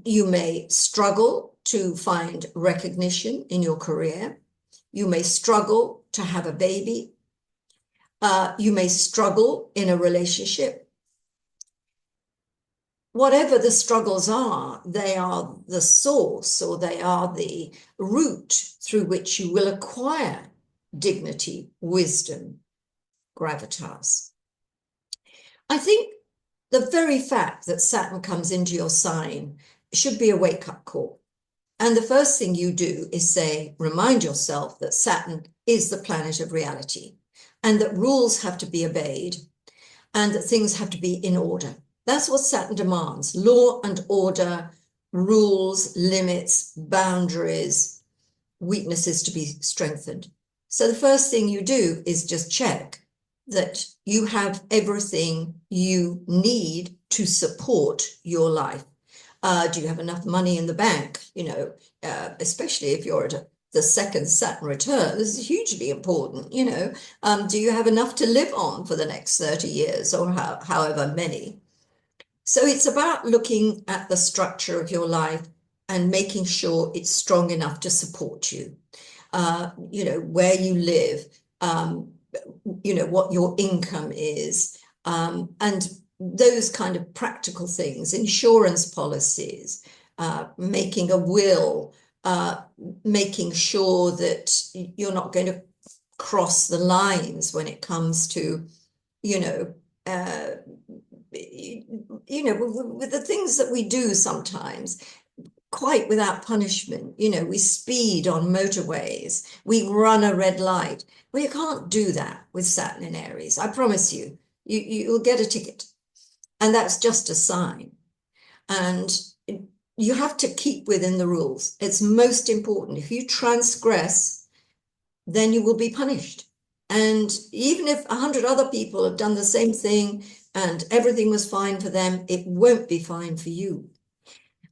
You may struggle to find recognition in your career. You may struggle to have a baby. You may struggle in a relationship. Whatever the struggles are, they are the source, or they are the route through which you will acquire dignity, wisdom, gravitas. I think the very fact that Saturn comes into your sign should be a wake-up call. And the first thing you do is remind yourself that Saturn is the planet of reality, and that rules have to be obeyed, and that things have to be in order. That's what Saturn demands: law and order, rules, limits, boundaries, weaknesses to be strengthened. So the first thing you do is just check that you have everything you need to support your life. Do you have enough money in the bank? Especially if you're at the second Saturn return, this is hugely important. Do you have enough to live on for the next 30 years or however many? So it's about looking at the structure of your life and making sure it's strong enough to support you. Where you live, what your income is, and those kind of practical things, insurance policies, making a will, making sure that you're not going to cross the lines when it comes to, you know, with the things that we do sometimes, quite without punishment. You know, we speed on motorways, we run a red light. Well, you can't do that with Saturn in Aries. I promise you, you'll get a ticket. And that's just a sign. And you have to keep within the rules. It's most important. If you transgress, then you will be punished. And even if 100 other people have done the same thing and everything was fine for them, it won't be fine for you.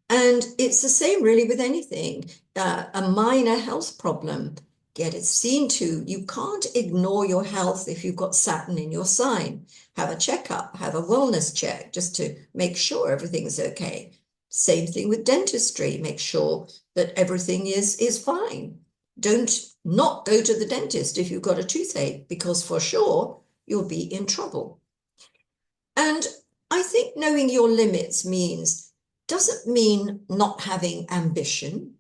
And it's the same really with anything. A minor health problem, get it seen to. You can't ignore your health if you've got Saturn in your sign. Have a checkup, have a wellness check just to make sure everything's okay. Same thing with dentistry. Make sure that everything is fine. Don't not go to the dentist if you've got a toothache, because for sure you'll be in trouble. And I think knowing your limits doesn't mean not having ambition.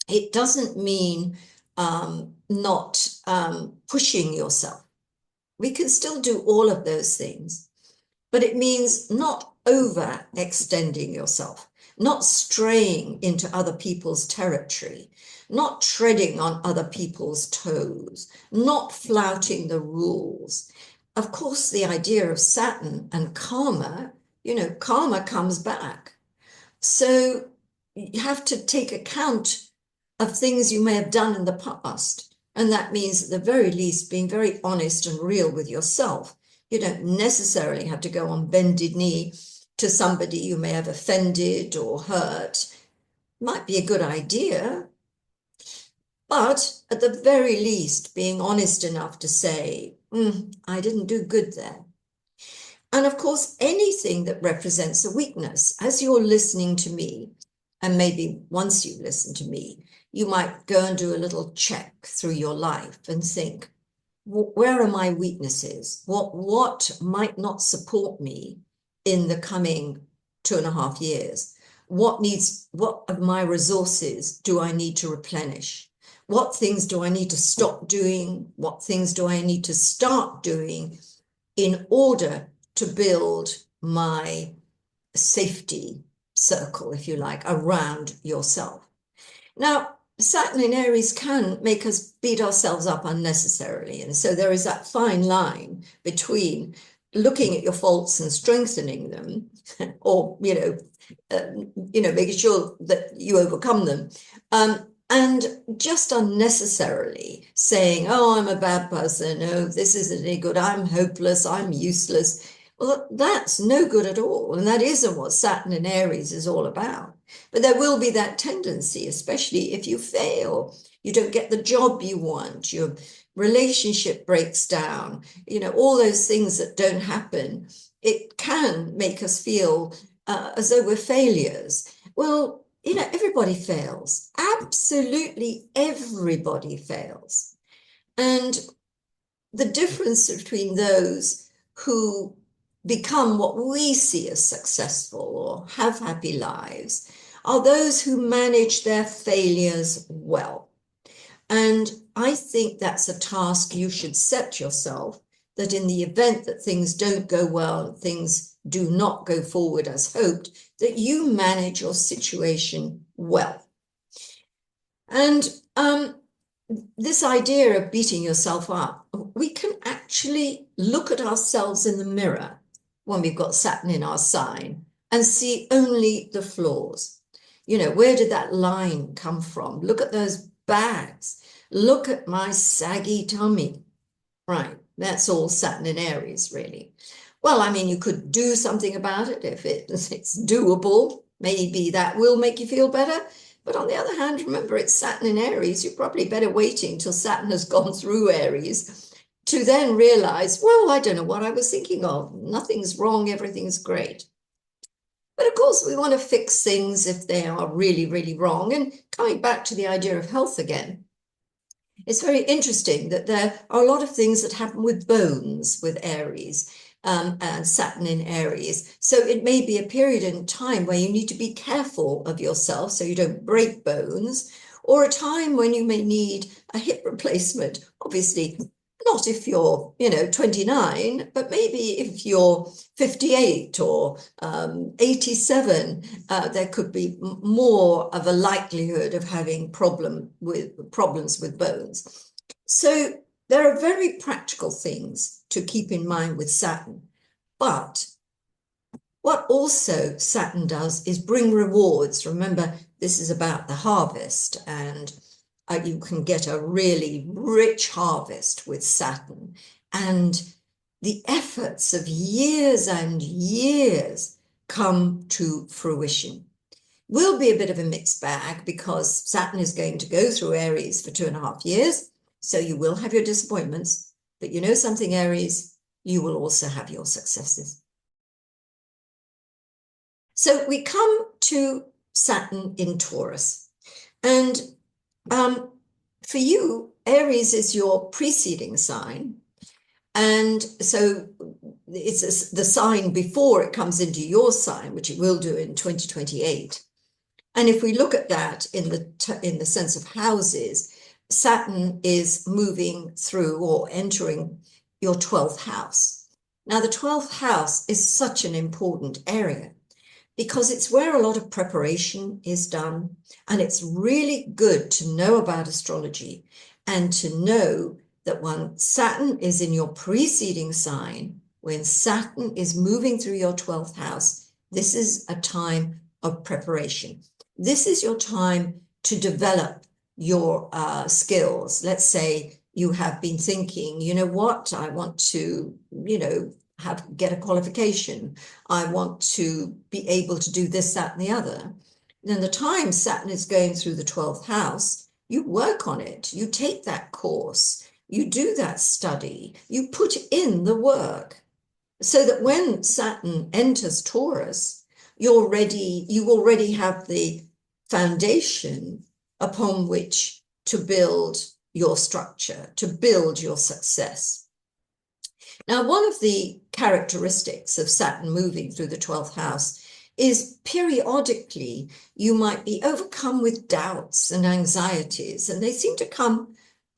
It doesn't mean not pushing yourself. We can still do all of those things, but it means not overextending yourself, not straying into other people's territory, not treading on other people's toes, not flouting the rules. Of course, the idea of Saturn and karma, you know, karma comes back. So you have to take account of things you may have done in the past. And that means at the very least being very honest and real with yourself. You don't necessarily have to go on bended knee to somebody you may have offended or hurt. Might be a good idea. But at the very least, being honest enough to say, I didn't do good there. And of course, anything that represents a weakness, as you're listening to me, and maybe once you listen to me, you might go and do a little check through your life and think, where are my weaknesses? What might not support me in the coming 2.5 years? What of my resources do I need to replenish? What things do I need to stop doing? What things do I need to start doing in order to build my safety circle, if you like, around yourself? Now, Saturn in Aries can make us beat ourselves up unnecessarily. And so there is that fine line between looking at your faults and strengthening them, or, making sure that you overcome them, and just unnecessarily saying, oh, I'm a bad person. Oh, this isn't any good. I'm hopeless. I'm useless. Well, that's no good at all. And that isn't what Saturn in Aries is all about. But there will be that tendency, especially if you fail, you don't get the job you want, your relationship breaks down, all those things that don't happen. It can make us feel as though we're failures. Well, everybody fails. Absolutely everybody fails. And the difference between those who become what we see as successful or have happy lives are those who manage their failures well. And I think that's a task you should set yourself, that in the event that things don't go well, things do not go forward as hoped, that you manage your situation well. And this idea of beating yourself up, we can actually look at ourselves in the mirror when we've got Saturn in our sign and see only the flaws. Where did that line come from? Look at those bags. Look at my saggy tummy. Right, that's all Saturn in Aries, really. Well, I mean, you could do something about it if it's doable. Maybe that will make you feel better. But on the other hand, remember, it's Saturn in Aries. You're probably better waiting till Saturn has gone through Aries to then realize, well, I don't know what I was thinking of. Nothing's wrong. Everything's great. But of course, we want to fix things if they are really, really wrong. And coming back to the idea of health again, it's very interesting that there are a lot of things that happen with bones with Aries. And Saturn in Aries. So it may be a period in time where you need to be careful of yourself so you don't break bones, or a time when you may need a hip replacement. Obviously, Not if you're, 29, but maybe if you're 58 or 87, there could be more of a likelihood of having problems with bones. So there are very practical things to keep in mind with Saturn. But what also Saturn does is bring rewards. Remember, this is about the harvest, and you can get a really rich harvest with Saturn. And the efforts of years and years come to fruition. Will be a bit of a mixed bag because Saturn is going to go through Aries for 2.5 years. So you will have your disappointments, but you know something, Aries, you will also have your successes. So we come to Saturn in Taurus. And for you, Aries is your preceding sign. And so it's the sign before it comes into your sign, which it will do in 2028. And if we look at that in the sense of houses, Saturn is moving through or entering your 12th house. Now, the 12th house is such an important area because it's where a lot of preparation is done. And it's really good to know about astrology and to know that when Saturn is in your preceding sign, when Saturn is moving through your 12th house, this is a time of preparation. This is your time to develop your skills. Let's say you have been thinking, you know what, I want to, get a qualification. I want to be able to do this, that, and the other. Then the time Saturn is going through the 12th house, you work on it. You take that course. You do that study. You put in the work so that when Saturn enters Taurus, you already have the foundation upon which to build your structure, to build your success. Now, one of the characteristics of Saturn moving through the 12th house is periodically you might be overcome with doubts and anxieties, and they seem to come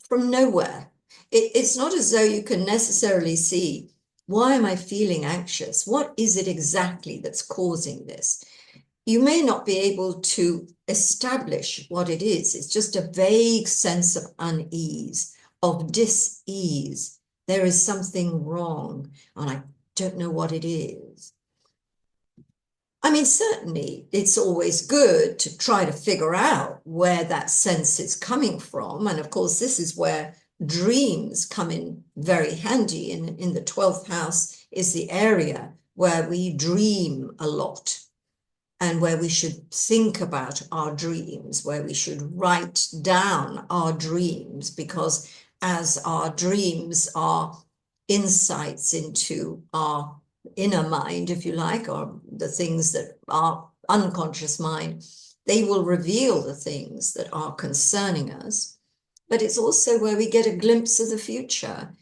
from nowhere. It's not as though you can necessarily see, why am I feeling anxious? What is it exactly that's causing this? You may not be able to establish what it is. It's just a vague sense of unease, of dis-ease. There is something wrong, and I don't know what it is. I mean, certainly it's always good to try to figure out where that sense is coming from. And of course, this is where dreams come in very handy. In the 12th house is the area where we dream a lot and where we should think about our dreams, where we should write down our dreams, because as our dreams are insights into our inner mind, if you like, or the things that are unconscious mind, they will reveal the things that are concerning us. But it's also where we get a glimpse of the future.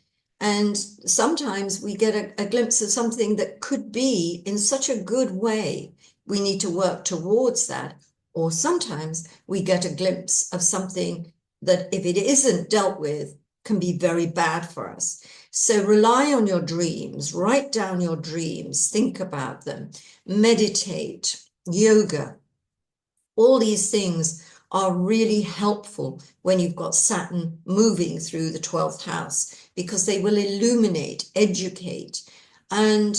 And sometimes we get a glimpse of something that could be in such a good way. We need to work towards that. Or sometimes we get a glimpse of something that, if it isn't dealt with, can be very bad for us. So rely on your dreams, write down your dreams, think about them, meditate, yoga. All these things are really helpful when you've got Saturn moving through the 12th house, because they will illuminate, educate, and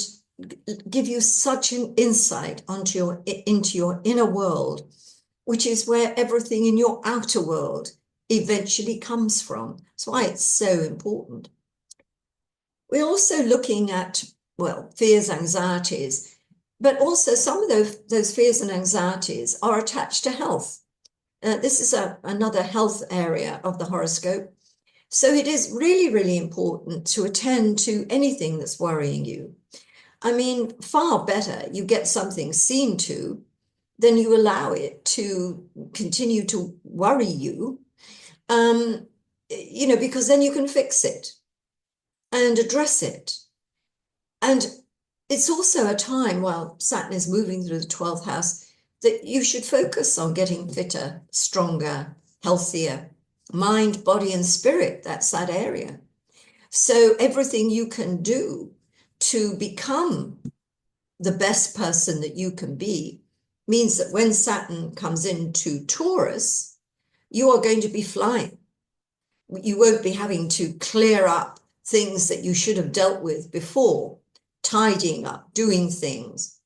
give you such an insight into your inner world, which is where everything in your outer world eventually comes from. That's why it's so important. We're also looking at, fears, anxieties, but also some of those fears and anxieties are attached to health. This is another health area of the horoscope. So it is really, really important to attend to anything that's worrying you. I mean, far better you get something seen to than you allow it to continue to worry you, because then you can fix it and address it. And it's also a time, while Saturn is moving through the 12th house, that you should focus on getting fitter, stronger, healthier, mind, body, and spirit. That's that area. So everything you can do to become the best person that you can be means that when Saturn comes into Taurus, you are going to be flying. You won't be having to clear up things that you should have dealt with before, tidying up, doing things.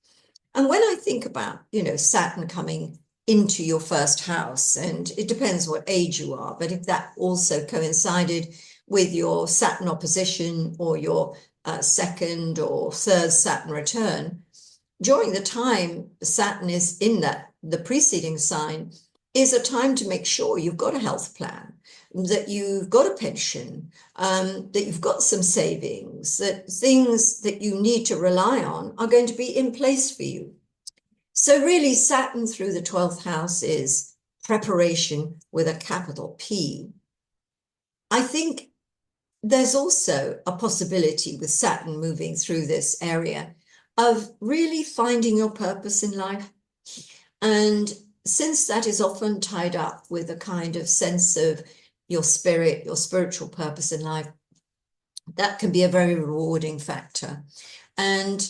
And when I think about, Saturn coming into your first house, and it depends what age you are, but if that also coincided with your Saturn opposition or your second or third Saturn return, during the time Saturn is in the preceding sign, is a time to make sure you've got a health plan, that you've got a pension, that you've got some savings, that things that you need to rely on are going to be in place for you. So really, Saturn through the 12th house is preparation with a capital P. I think there's also a possibility with Saturn moving through this area of really finding your purpose in life. And since that is often tied up with a kind of sense of your spirit, your spiritual purpose in life, that can be a very rewarding factor. And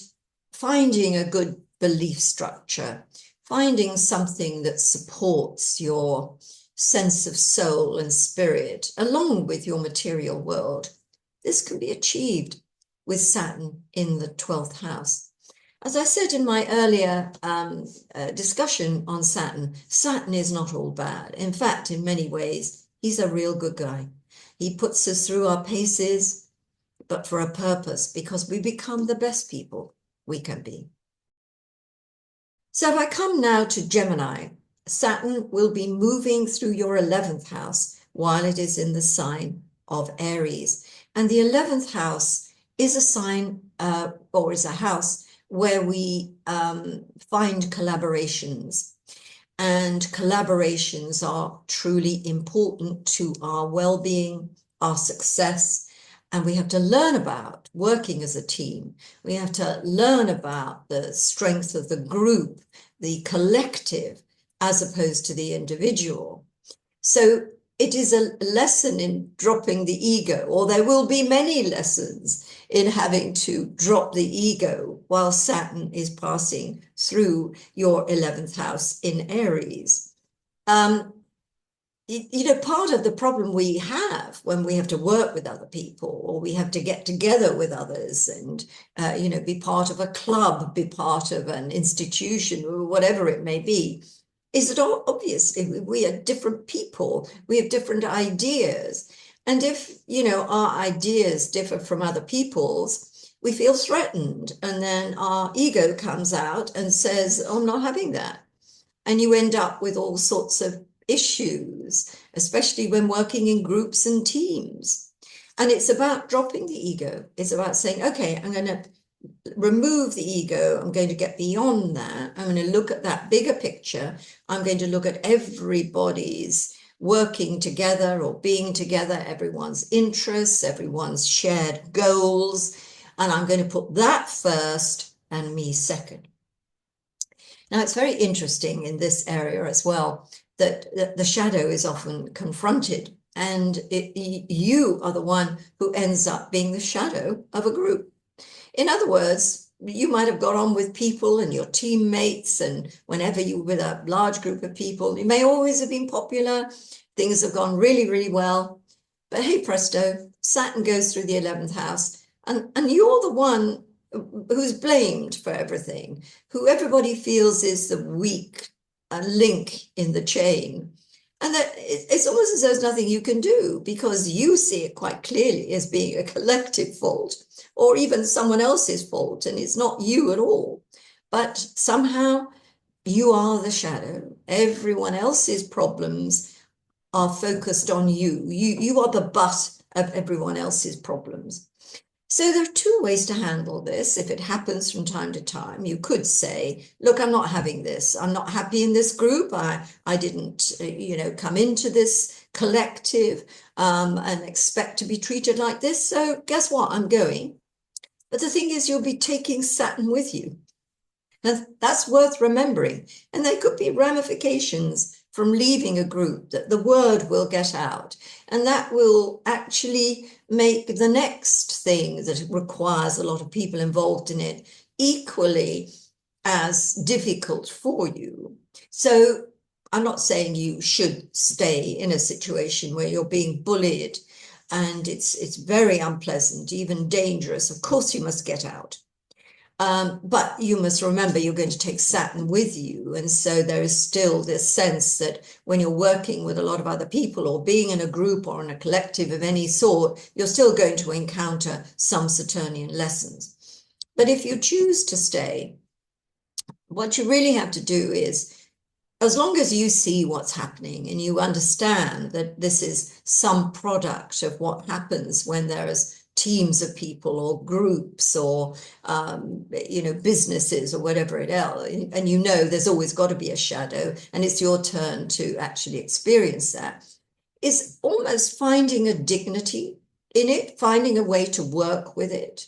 finding a good belief structure, finding something that supports your sense of soul and spirit along with your material world, this can be achieved with Saturn in the 12th house. As I said in my earlier discussion on Saturn, Saturn is not all bad. In fact, in many ways, he's a real good guy. He puts us through our paces, but for a purpose, because we become the best people we can be. So if I come now to Gemini, Saturn will be moving through your 11th house while it is in the sign of Aries. And the 11th house is a sign or is a house where we find collaborations. And collaborations are truly important to our well-being, our success. And we have to learn about working as a team. We have to learn about the strength of the group, the collective, as opposed to the individual. So it is a lesson in dropping the ego, or there will be many lessons in having to drop the ego while Saturn is passing through your 11th house in Aries. Part of the problem we have when we have to work with other people, or we have to get together with others and, be part of a club, be part of an institution, or whatever it may be, is that obviously we are different people, we have different ideas. And if, our ideas differ from other people's, we feel threatened. And then our ego comes out and says, oh, I'm not having that. And you end up with all sorts of issues, especially when working in groups and teams. And it's about dropping the ego. It's about saying, okay, I'm going to remove the ego. I'm going to get beyond that. I'm going to look at that bigger picture. I'm going to look at everybody's working together or being together, everyone's interests, everyone's shared goals. And I'm going to put that first and me second. Now, it's very interesting in this area as well that the shadow is often confronted, and you are the one who ends up being the shadow of a group. In other words, you might have got on with people and your teammates, and whenever you were with a large group of people, you may always have been popular. Things have gone really, really well. But hey, presto, Saturn goes through the 11th house, and you're the one who's blamed for everything, who everybody feels is the weak link in the chain. And that it's almost as though there's nothing you can do, because you see it quite clearly as being a collective fault, or even someone else's fault, and it's not you at all. But somehow you are the shadow. Everyone else's problems are focused on you. You are the butt of everyone else's problems. So there are two ways to handle this. If it happens from time to time, you could say, look, I'm not having this. I'm not happy in this group. I didn't, come into this collective and expect to be treated like this. So guess what? I'm going. But the thing is, you'll be taking Saturn with you. And that's worth remembering. And there could be ramifications from leaving a group, that the word will get out, and that will actually make the next thing that requires a lot of people involved in it equally as difficult for you. So I'm not saying you should stay in a situation where you're being bullied and it's very unpleasant, even dangerous. Of course, you must get out. But you must remember you're going to take Saturn with you. And so there is still this sense that when you're working with a lot of other people or being in a group or in a collective of any sort, you're still going to encounter some Saturnian lessons. But if you choose to stay, what you really have to do is, as long as you see what's happening and you understand that this is some product of what happens when there's teams of people or groups or businesses or whatever it else, and there's always got to be a shadow and it's your turn to actually experience that, is almost finding a dignity in it, finding a way to work with it.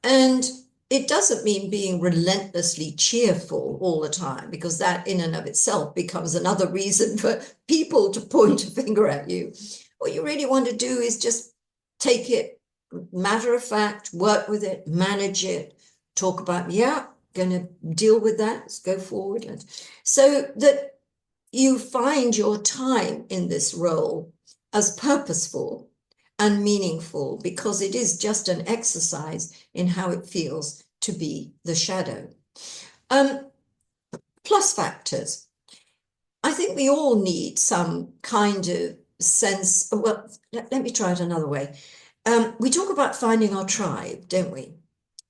And it doesn't mean being relentlessly cheerful all the time, because that in and of itself becomes another reason for people to point a finger at you. What you really want to do is just take it matter of fact, work with it, manage it, talk about, going to deal with that, let's go forward. So that you find your time in this role as purposeful and meaningful, because it is just an exercise in how it feels to be the shadow. Plus factors. I think we all need some kind of sense. Well, let me try it another way. We talk about finding our tribe, don't we?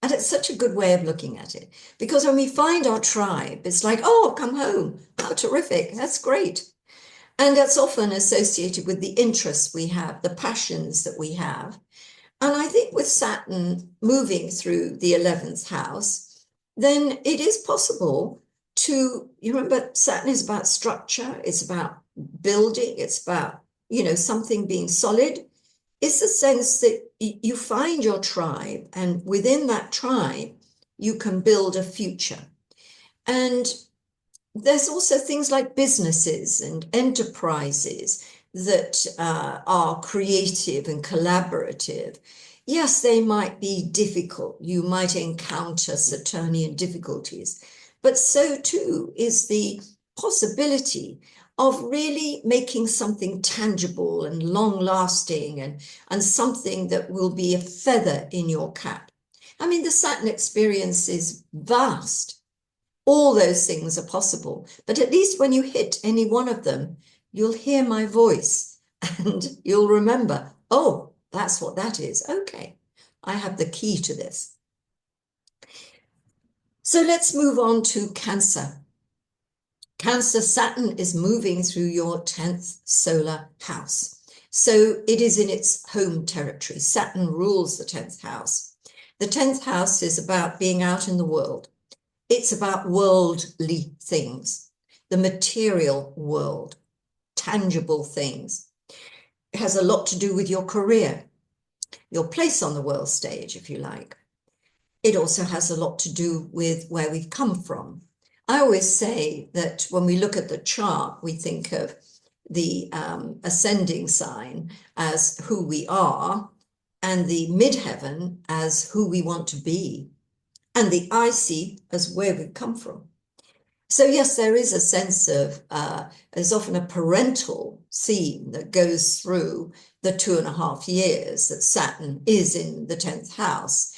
And it's such a good way of looking at it, because when we find our tribe, it's like, oh, come home. How terrific. That's great. And that's often associated with the interests we have, the passions that we have. And I think with Saturn moving through the 11th house, then it is possible to, you remember, Saturn is about structure, it's about building, it's about, something being solid. It's the sense that you find your tribe, and within that tribe, you can build a future. And there's also things like businesses and enterprises that are creative and collaborative. Yes, they might be difficult. You might encounter Saturnian difficulties, but so too is the possibility of really making something tangible and long-lasting and something that will be a feather in your cap. I mean, the Saturn experience is vast. All those things are possible, but at least when you hit any one of them, you'll hear my voice and you'll remember, oh, that's what that is. Okay, I have the key to this. So let's move on to Cancer. Cancer, Saturn is moving through your 10th solar house. So it is in its home territory. Saturn rules the 10th house. The 10th house is about being out in the world. It's about worldly things, the material world, tangible things. It has a lot to do with your career, your place on the world stage, if you like. It also has a lot to do with where we've come from. I always say that when we look at the chart, we think of the ascending sign as who we are, and the midheaven as who we want to be, and the icy as where we've come from. So yes, there is a sense of, there's often a parental theme that goes through the 2.5 years that Saturn is in the 10th house.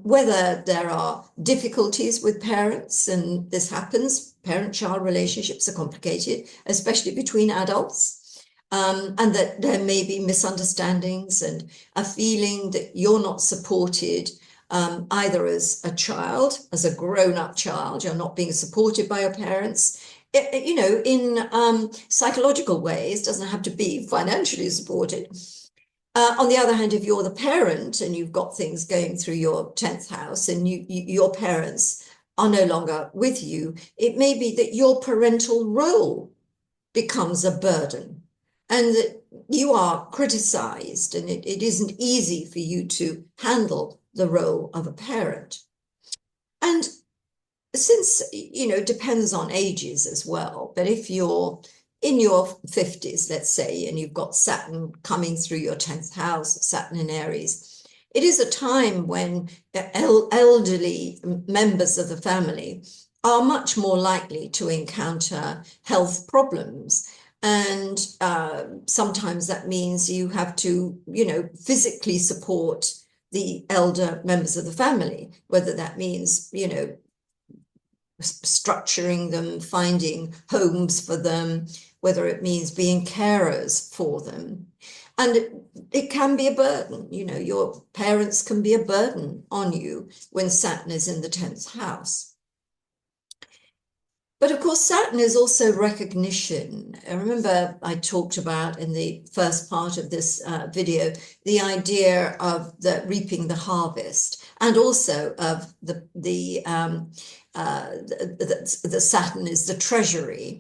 Whether there are difficulties with parents, and this happens, parent-child relationships are complicated, especially between adults, and that there may be misunderstandings and a feeling that you're not supported, either as a child, as a grown-up child, you're not being supported by your parents, in psychological ways, doesn't have to be financially supported. On the other hand, if you're the parent and you've got things going through your 10th house and your parents are no longer with you, it may be that your parental role becomes a burden and that you are criticized, and it isn't easy for you to handle the role of a parent. And since, it depends on ages as well, but if you're in your 50s, let's say, and you've got Saturn coming through your 10th house, Saturn in Aries, it is a time when elderly members of the family are much more likely to encounter health problems. And sometimes that means you have to, physically support the elder members of the family, whether that means, structuring them, finding homes for them, whether it means being carers for them. And it can be a burden. Your parents can be a burden on you when Saturn is in the 10th house. But of course, Saturn is also recognition. I remember I talked about in the first part of this video, the idea of reaping the harvest, and also of the Saturn is the treasury,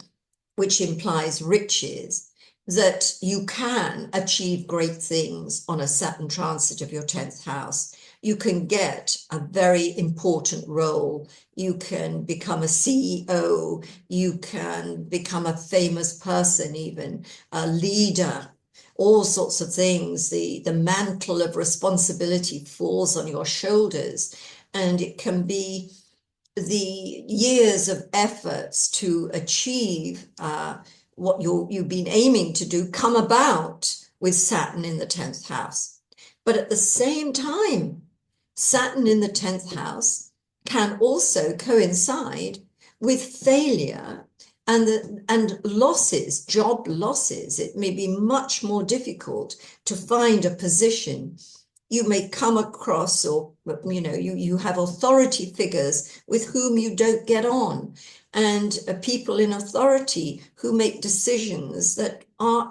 which implies riches, that you can achieve great things on a Saturn transit of your 10th house. You can get a very important role. You can become a CEO. You can become a famous person, even a leader, all sorts of things. The mantle of responsibility falls on your shoulders, and it can be the years of efforts to achieve what you've been aiming to do come about with Saturn in the 10th house. But at the same time, Saturn in the 10th house can also coincide with failure and losses, job losses. It may be much more difficult to find a position. You may come across, or you have authority figures with whom you don't get on, and people in authority who make decisions that are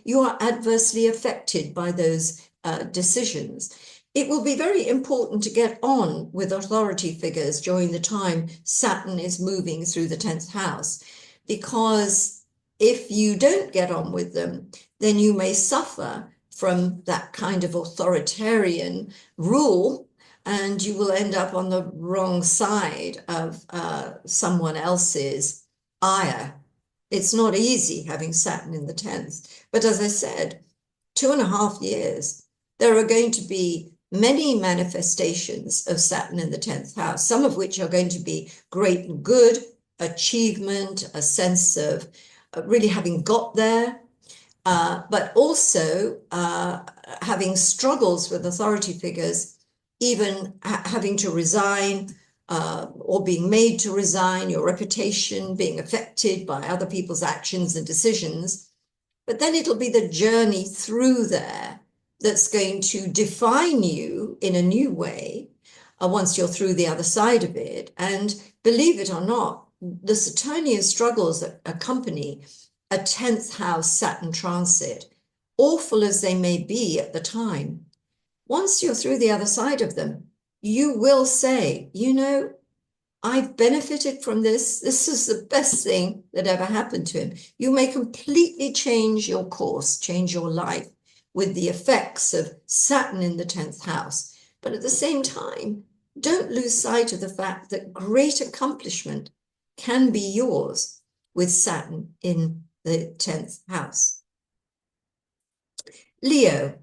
you are adversely affected by those decisions. It will be very important to get on with authority figures during the time Saturn is moving through the 10th house, because if you don't get on with them, then you may suffer from that kind of authoritarian rule, and you will end up on the wrong side of someone else's ire. It's not easy having Saturn in the 10th. But as I said, 2.5 years, there are going to be many manifestations of Saturn in the 10th house, some of which are going to be great and good, achievement, a sense of really having got there, but also having struggles with authority figures, even having to resign or being made to resign, your reputation being affected by other people's actions and decisions. But then it'll be the journey through there that's going to define you in a new way once you're through the other side of it. And believe it or not, the Saturnian struggles that accompany a 10th house Saturn transit, awful as they may be at the time, once you're through the other side of them, you will say, I've benefited from this. This is the best thing that ever happened to him. You may completely change your course, change your life with the effects of Saturn in the 10th house. But at the same time, don't lose sight of the fact that great accomplishment can be yours with Saturn in the 10th house. Leo,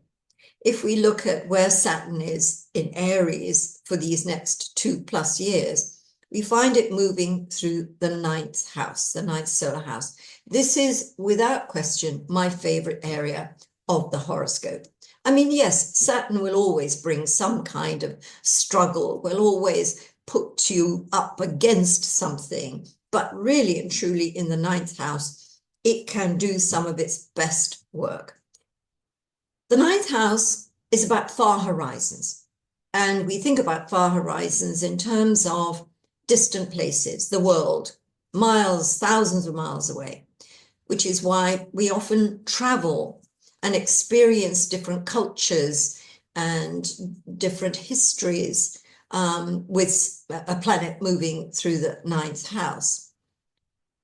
if we look at where Saturn is in Aries for these next 2+ years, we find it moving through the 9th house, the 9th solar house. This is, without question, my favorite area of the horoscope. I mean, yes, Saturn will always bring some kind of struggle, will always put you up against something, but really and truly in the 9th house, it can do some of its best work. The 9th house is about far horizons, and we think about far horizons in terms of distant places, the world, miles, thousands of miles away, which is why we often travel and experience different cultures and different histories with a planet moving through the 9th house.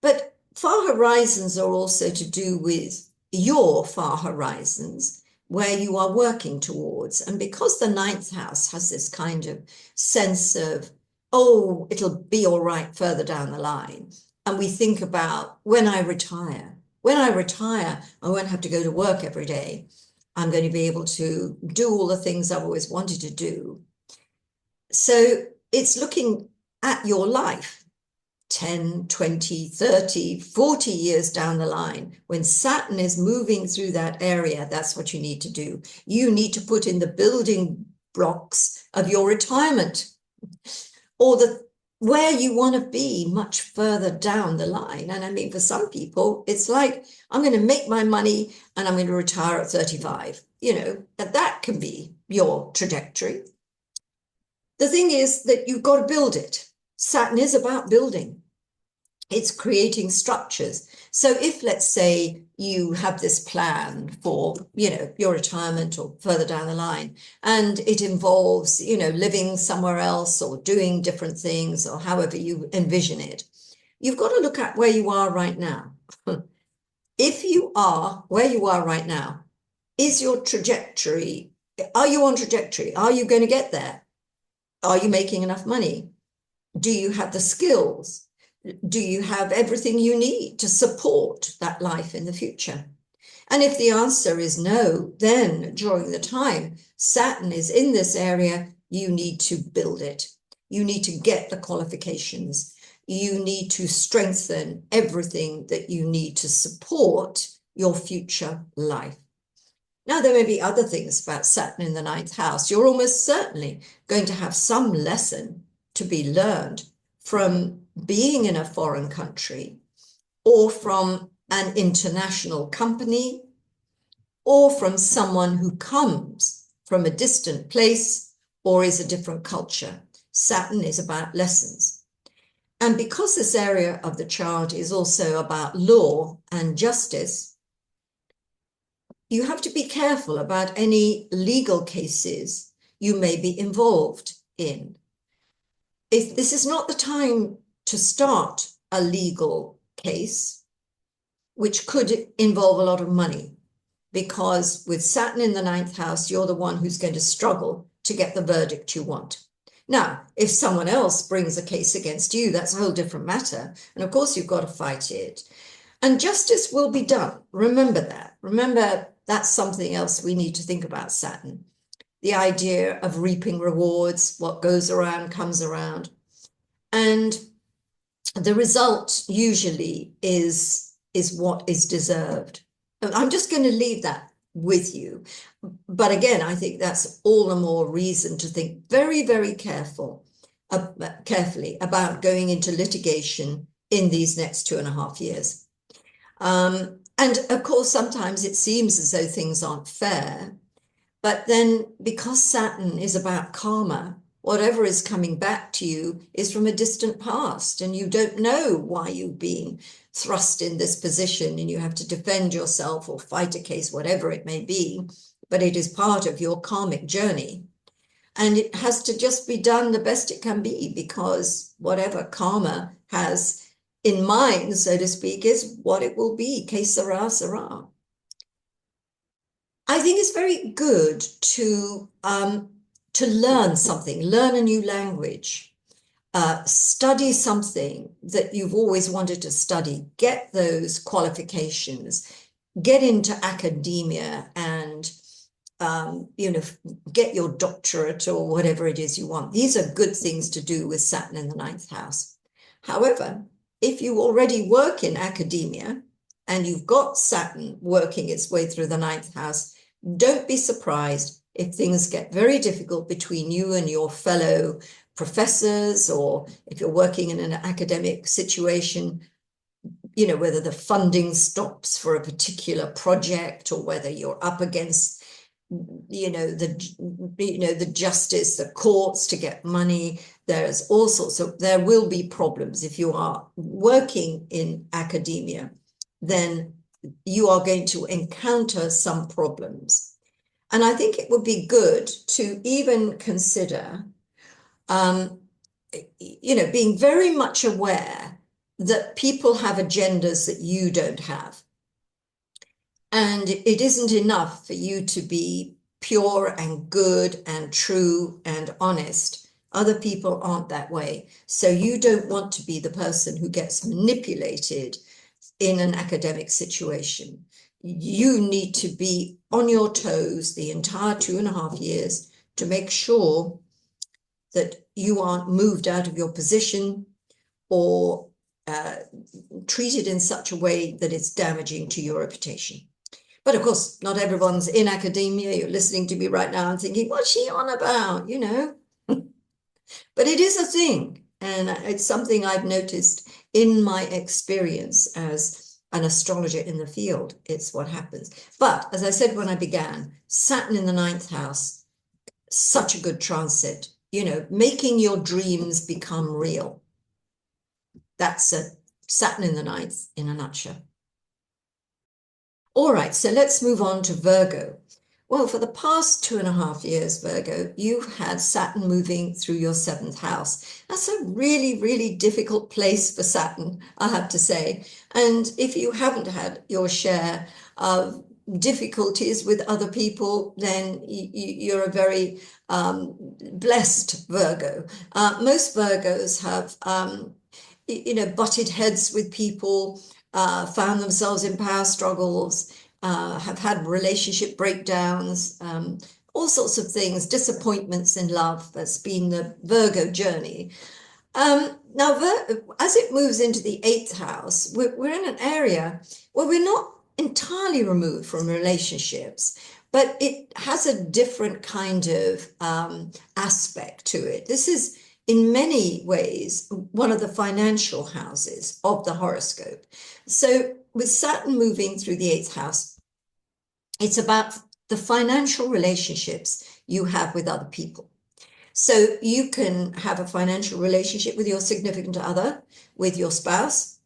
But far horizons are also to do with your far horizons, where you are working towards. And because the 9th house has this kind of sense of, oh, it'll be all right further down the line, and we think about when I retire. When I retire, I won't have to go to work every day. I'm going to be able to do all the things I've always wanted to do. So it's looking at your life 10, 20, 30, 40 years down the line. When Saturn is moving through that area, that's what you need to do. You need to put in the building blocks of your retirement, or where you want to be much further down the line. And I mean, for some people, it's like, I'm going to make my money and I'm going to retire at 35, and that can be your trajectory. The thing is that you've got to build it. Saturn is about building. It's creating structures. So if, let's say, you have this plan for, your retirement or further down the line, and it involves, living somewhere else or doing different things or however you envision it, you've got to look at where you are right now. If you are where you are right now, is your trajectory, are you on trajectory? Are you going to get there? Are you making enough money? Do you have the skills? Do you have everything you need to support that life in the future? And if the answer is no, then during the time Saturn is in this area, you need to build it. You need to get the qualifications. You need to strengthen everything that you need to support your future life. Now, there may be other things about Saturn in the ninth house. You're almost certainly going to have some lesson to be learned from being in a foreign country, or from an international company, or from someone who comes from a distant place or is a different culture. Saturn is about lessons. And because this area of the chart is also about law and justice, you have to be careful about any legal cases you may be involved in. If this is not the time to start a legal case, which could involve a lot of money, because with Saturn in the ninth house, you're the one who's going to struggle to get the verdict you want. Now, if someone else brings a case against you, that's a whole different matter. And of course, you've got to fight it. And justice will be done. Remember that. Remember, that's something else we need to think about Saturn. The idea of reaping rewards, what goes around comes around. And the result usually is what is deserved. I'm just going to leave that with you. But again, I think that's all the more reason to think very, very carefully about going into litigation in these next 2.5 years. And of course, sometimes it seems as though things aren't fair. But then because Saturn is about karma, whatever is coming back to you is from a distant past, and you don't know why you've been thrust in this position and you have to defend yourself or fight a case, whatever it may be, but it is part of your karmic journey. And it has to just be done the best it can be, because whatever karma has in mind, so to speak, is what it will be. Que sera, sera. I think it's very good to learn something, learn a new language, study something that you've always wanted to study, get those qualifications, get into academia and, get your doctorate or whatever it is you want. These are good things to do with Saturn in the ninth house. However, if you already work in academia and you've got Saturn working its way through the ninth house, don't be surprised if things get very difficult between you and your fellow professors, or if you're working in an academic situation, whether the funding stops for a particular project, or whether you're up against, the justice, the courts to get money. There's all sorts of, there will be problems. If you are working in academia, then you are going to encounter some problems. And I think it would be good to even consider, being very much aware that people have agendas that you don't have. And it isn't enough for you to be pure and good and true and honest Other people aren't that way. So you don't want to be the person who gets manipulated in an academic situation. You need to be on your toes the entire 2.5 years to make sure that you aren't moved out of your position or treated in such a way that it's damaging to your reputation. But of course, not everyone's in academia. You're listening to me right now and thinking, what's she on about? You know, but it is a thing. And it's something I've noticed in my experience as an astrologer in the field. It's what happens. But as I said when I began, Saturn in the 9th house, such a good transit, you know, making your dreams become real. That's a Saturn in the 9th in a nutshell. All right, so let's move on to Virgo. Well, for the past 2.5 years, Virgo, you've had Saturn moving through your 7th house. That's a really, really difficult place for Saturn, I have to say. And if you haven't had your share of difficulties with other people, then you're a very blessed Virgo. Most Virgos have, butted heads with people, found themselves in power struggles, have had relationship breakdowns, all sorts of things, disappointments in love. That's been the Virgo journey. Now, as it moves into the 8th house, we're in an area where we're not entirely removed from relationships, but it has a different kind of aspect to it. This is, in many ways, one of the financial houses of the horoscope. So with Saturn moving through the 8th house, it's about the financial relationships you have with other people. So you can have a financial relationship with your significant other, with your spouse.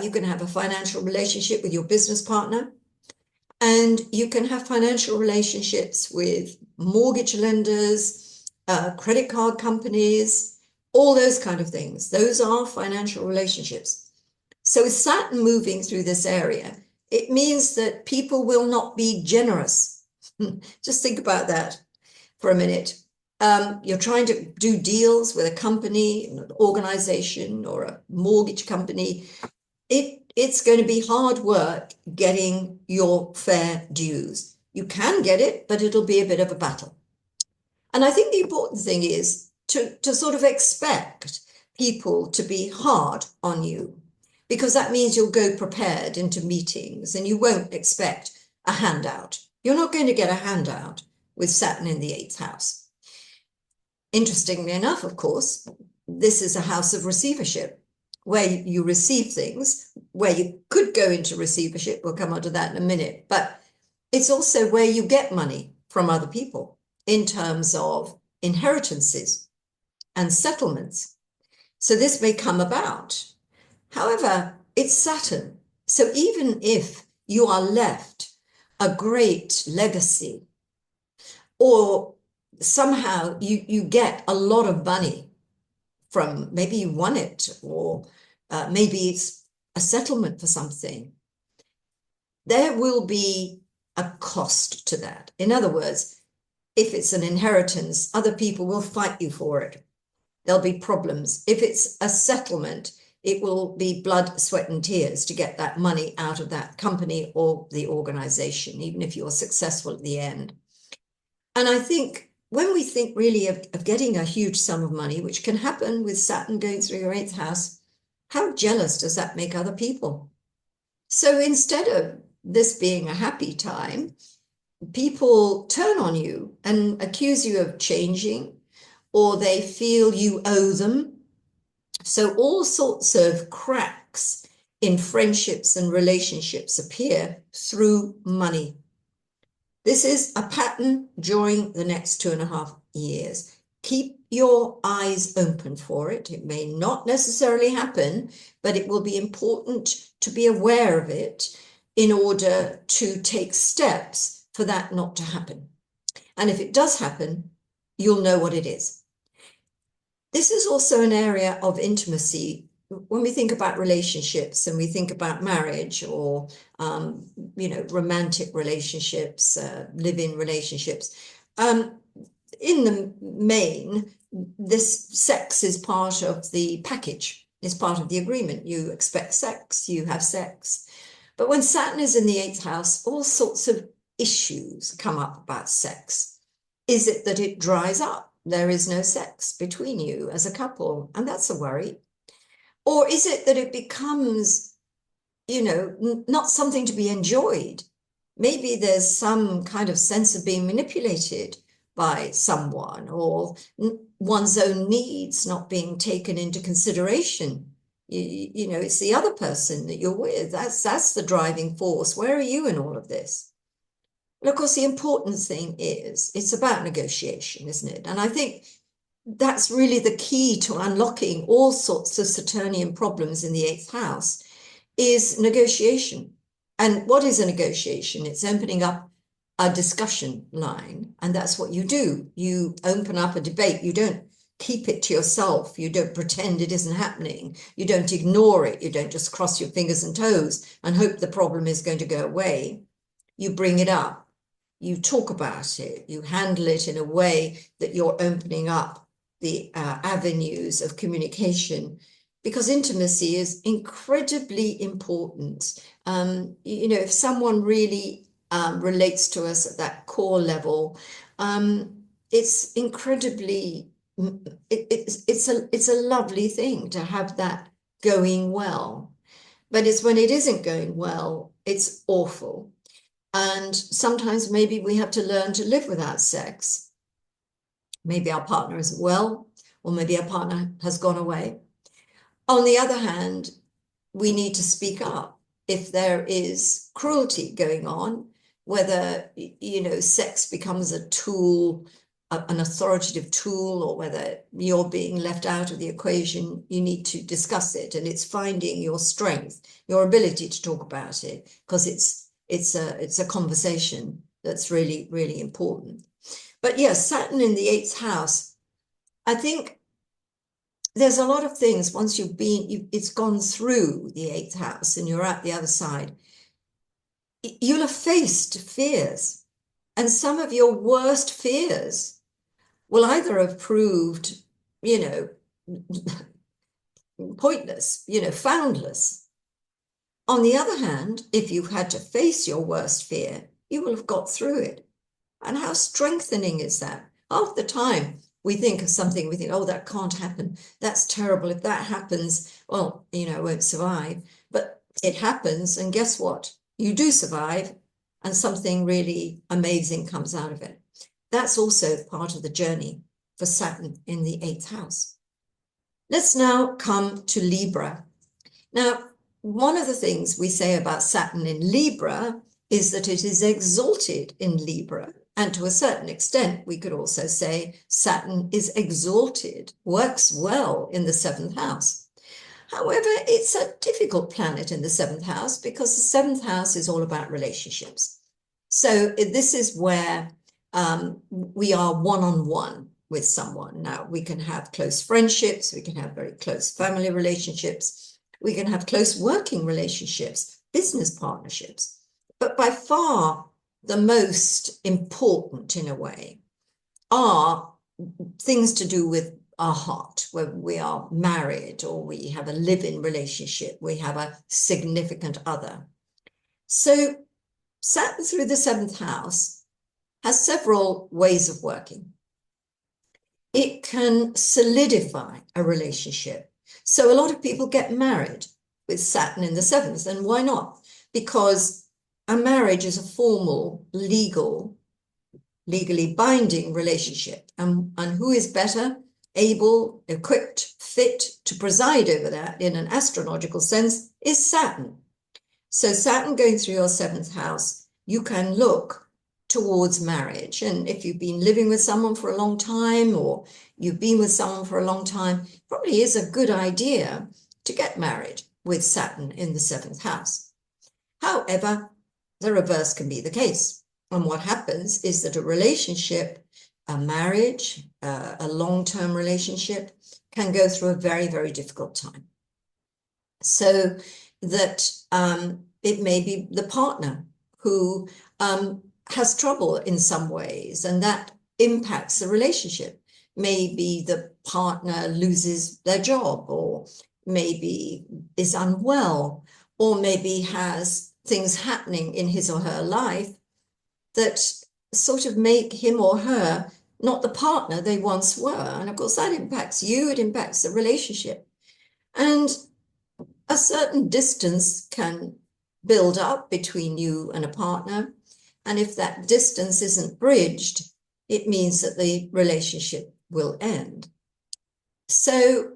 You can have a financial relationship with your business partner. And you can have financial relationships with mortgage lenders, credit card companies, all those kind of things. Those are financial relationships. So with Saturn moving through this area, it means that people will not be generous. Just think about that for a minute. You're trying to do deals with a company, an organization, or a mortgage company. It's going to be hard work getting your fair dues. You can get it, but it'll be a bit of a battle. And I think the important thing is to sort of expect people to be hard on you, because that means you'll go prepared into meetings and you won't expect a handout. You're not going to get a handout with Saturn in the 8th house. Interestingly enough, of course, this is a house of receivership, where you receive things, where you could go into receivership. We'll come on to that in a minute. But it's also where you get money from other people in terms of inheritances and settlements. So this may come about. However, it's Saturn. So even if you are left a great legacy, or somehow you get a lot of money from, maybe you won it, or maybe it's a settlement for something, there will be a cost to that. In other words, if it's an inheritance, other people will fight you for it. There'll be problems. If it's a settlement, it will be blood, sweat, and tears to get that money out of that company or the organization, even if you're successful at the end. And I think when we think really of getting a huge sum of money, which can happen with Saturn going through your 8th house, how jealous does that make other people? So instead of this being a happy time, people turn on you and accuse you of changing, or they feel you owe them. So all sorts of cracks in friendships and relationships appear through money. This is a pattern during the next 2.5 years. Keep your eyes open for it. It may not necessarily happen, but it will be important to be aware of it in order to take steps for that not to happen. And if it does happen, you'll know what it is. This is also an area of intimacy. When we think about relationships and we think about marriage, or romantic relationships, live-in relationships, in the main, this sex is part of the package, is part of the agreement. You expect sex, you have sex. But when Saturn is in the 8th house, all sorts of issues come up about sex. Is it that it dries up? There is no sex between you as a couple, and that's a worry. Or is it that it becomes, you know, not something to be enjoyed? Maybe there's some kind of sense of being manipulated by someone, or one's own needs not being taken into consideration. You know, it's the other person that you're with. That's the driving force. Where are you in all of this? And of course, the important thing is it's about negotiation, isn't it? And I think that's really the key to unlocking all sorts of Saturnian problems in the 8th house is negotiation. And what is a negotiation? It's opening up a discussion line, and that's what you do. You open up a debate. You don't keep it to yourself. You don't pretend it isn't happening. You don't ignore it. You don't just cross your fingers and toes and hope the problem is going to go away. You bring it up. You talk about it. You handle it in a way that you're opening up the avenues of communication, because intimacy is incredibly important. You know, if someone really relates to us at that core level, it's incredibly, it's a lovely thing to have that going well. But it's when it isn't going well, it's awful. And sometimes maybe we have to learn to live without sex. Maybe our partner isn't well, or maybe our partner has gone away. On the other hand, we need to speak up if there is cruelty going on, whether, you know, sex becomes a tool, an authoritative tool, or whether you're being left out of the equation. You need to discuss it, and it's finding your strength, your ability to talk about it, because it's a conversation that's really, really important. But yes, Saturn in the 8th house, I think there's a lot of things once it's gone through the 8th house and you're at the other side, you'll have faced fears, and some of your worst fears will either have proved, you know, pointless, you know, foundless. On the other hand, if you've had to face your worst fear, you will have got through it. And how strengthening is that? Half the time we think of something, we think, oh, that can't happen. That's terrible. If that happens, well, you know, I won't survive. But it happens, and guess what? You do survive, and something really amazing comes out of it. That's also part of the journey for Saturn in the 8th house. Let's now come to Libra. Now, one of the things we say about Saturn in Libra is that it is exalted in Libra. And to a certain extent, we could also say Saturn is exalted, works well in the 7th house. However, it's a difficult planet in the 7th house, because the 7th house is all about relationships. So this is where we are one-on-one with someone. Now, we can have close friendships, we can have very close family relationships, we can have close working relationships, business partnerships. But by far, the most important, in a way, are things to do with our heart, where we are married, or we have a live-in relationship, we have a significant other. So Saturn through the 7th house has several ways of working. It can solidify a relationship. So a lot of people get married with Saturn in the 7th, and why not? Because a marriage is a formal, legally binding relationship. And who is better, able, equipped, fit to preside over that in an astrological sense is Saturn. So Saturn going through your 7th house, you can look towards marriage. And if you've been living with someone for a long time, or you've been with someone for a long time, probably is a good idea to get married with Saturn in the 7th house. However, the reverse can be the case. And what happens is that a relationship, a marriage, a long-term relationship can go through a very, very difficult time. So that it may be the partner who has trouble in some ways, and that impacts the relationship. Maybe the partner loses their job, or maybe is unwell, or maybe has things happening in his or her life that sort of make him or her not the partner they once were. And of course, that impacts you, it impacts the relationship. And a certain distance can build up between you and a partner. And if that distance isn't bridged, it means that the relationship will end. So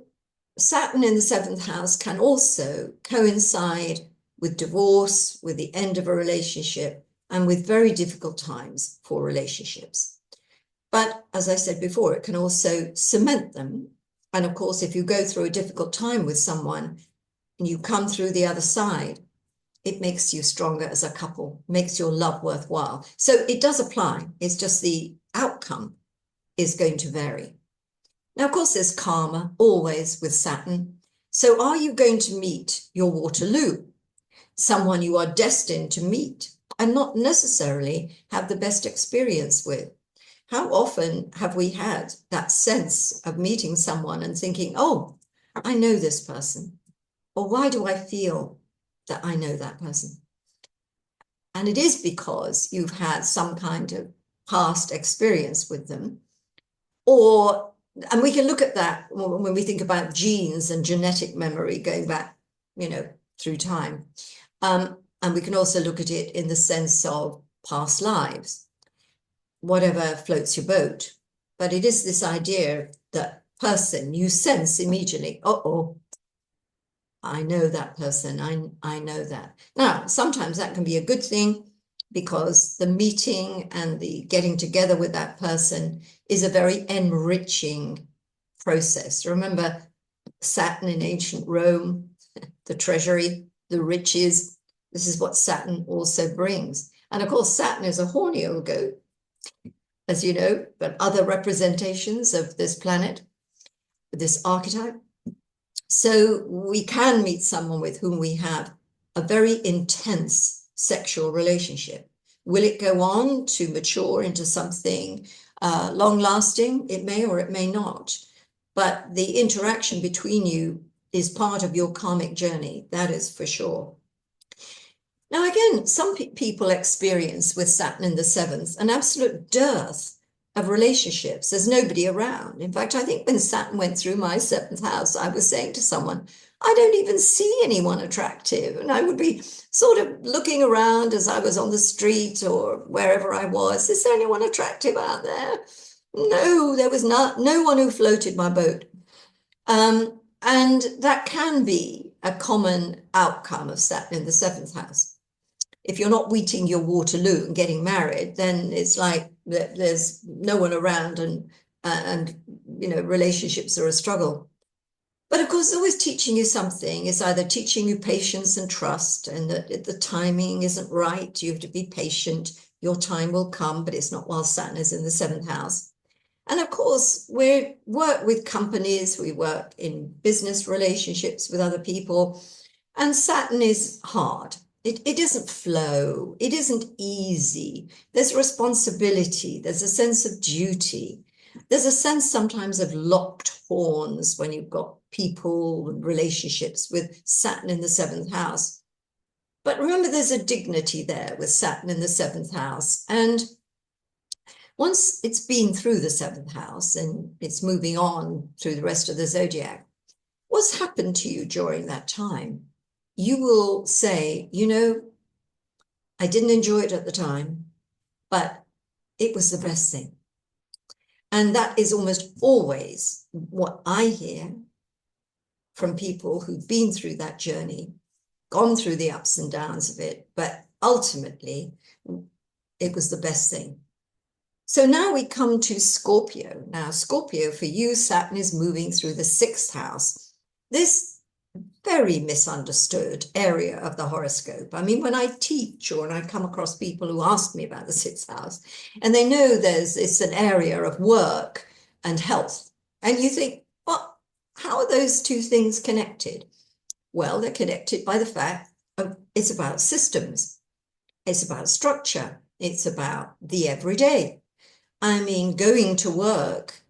Saturn in the seventh house can also coincide with divorce, with the end of a relationship, and with very difficult times for relationships. But as I said before, it can also cement them. And of course, if you go through a difficult time with someone and you come through the other side, it makes you stronger as a couple, makes your love worthwhile. So it does apply. It's just the outcome is going to vary. Now, of course, there's karma always with Saturn. So are you going to meet your Waterloo, someone you are destined to meet and not necessarily have the best experience with? How often have we had that sense of meeting someone and thinking, oh, I know this person, or why do I feel that I know that person? And it is because you've had some kind of past experience with them. And we can look at that when we think about genes and genetic memory going back, through time. And we can also look at it in the sense of past lives, whatever floats your boat. But it is this idea that person you sense immediately, I know that person, I know that. Now, sometimes that can be a good thing because the meeting and the getting together with that person is a very enriching process. Remember Saturn in ancient Rome, the treasury, the riches. This is what Saturn also brings. And of course, Saturn is a horny old goat, as you know, but other representations of this planet, this archetype. So we can meet someone with whom we have a very intense sexual relationship. Will it go on to mature into something long-lasting? It may or it may not. But the interaction between you is part of your karmic journey, that is for sure. Now, again, some people experience with Saturn in the seventh an absolute dearth of relationships. There's nobody around. In fact, I think when Saturn went through my seventh house, I was saying to someone, I don't even see anyone attractive. And I would be sort of looking around as I was on the street or wherever I was. Is there anyone attractive out there? No, there was no one who floated my boat. And that can be a common outcome of Saturn in the seventh house. If you're not meeting your Waterloo and getting married, then it's like there's no one around and relationships are a struggle. But of course, it's always teaching you something. It's either teaching you patience and trust, and that the timing isn't right. You have to be patient. Your time will come, but it's not while Saturn is in the seventh house. And of course, we work with companies, we work in business relationships with other people, and Saturn is hard. It doesn't flow. It isn't easy. There's responsibility. There's a sense of duty. There's a sense sometimes of locked horns when you've got people and relationships with Saturn in the seventh house. But remember, there's a dignity there with Saturn in the seventh house. And once it's been through the seventh house and it's moving on through the rest of the zodiac, what's happened to you during that time? You will say, I didn't enjoy it at the time, but it was the best thing. And that is almost always what I hear from people who've been through that journey, gone through the ups and downs of it, but ultimately it was the best thing. So now we come to Scorpio. Now, Scorpio, for you, Saturn is moving through the sixth house. This very misunderstood area of the horoscope. I mean, when I teach or when I come across people who ask me about the sixth house, and they know it's an area of work and health, and you think, well, how are those two things connected? Well, they're connected by the fact of it's about systems, it's about structure, it's about the everyday. I mean, going to work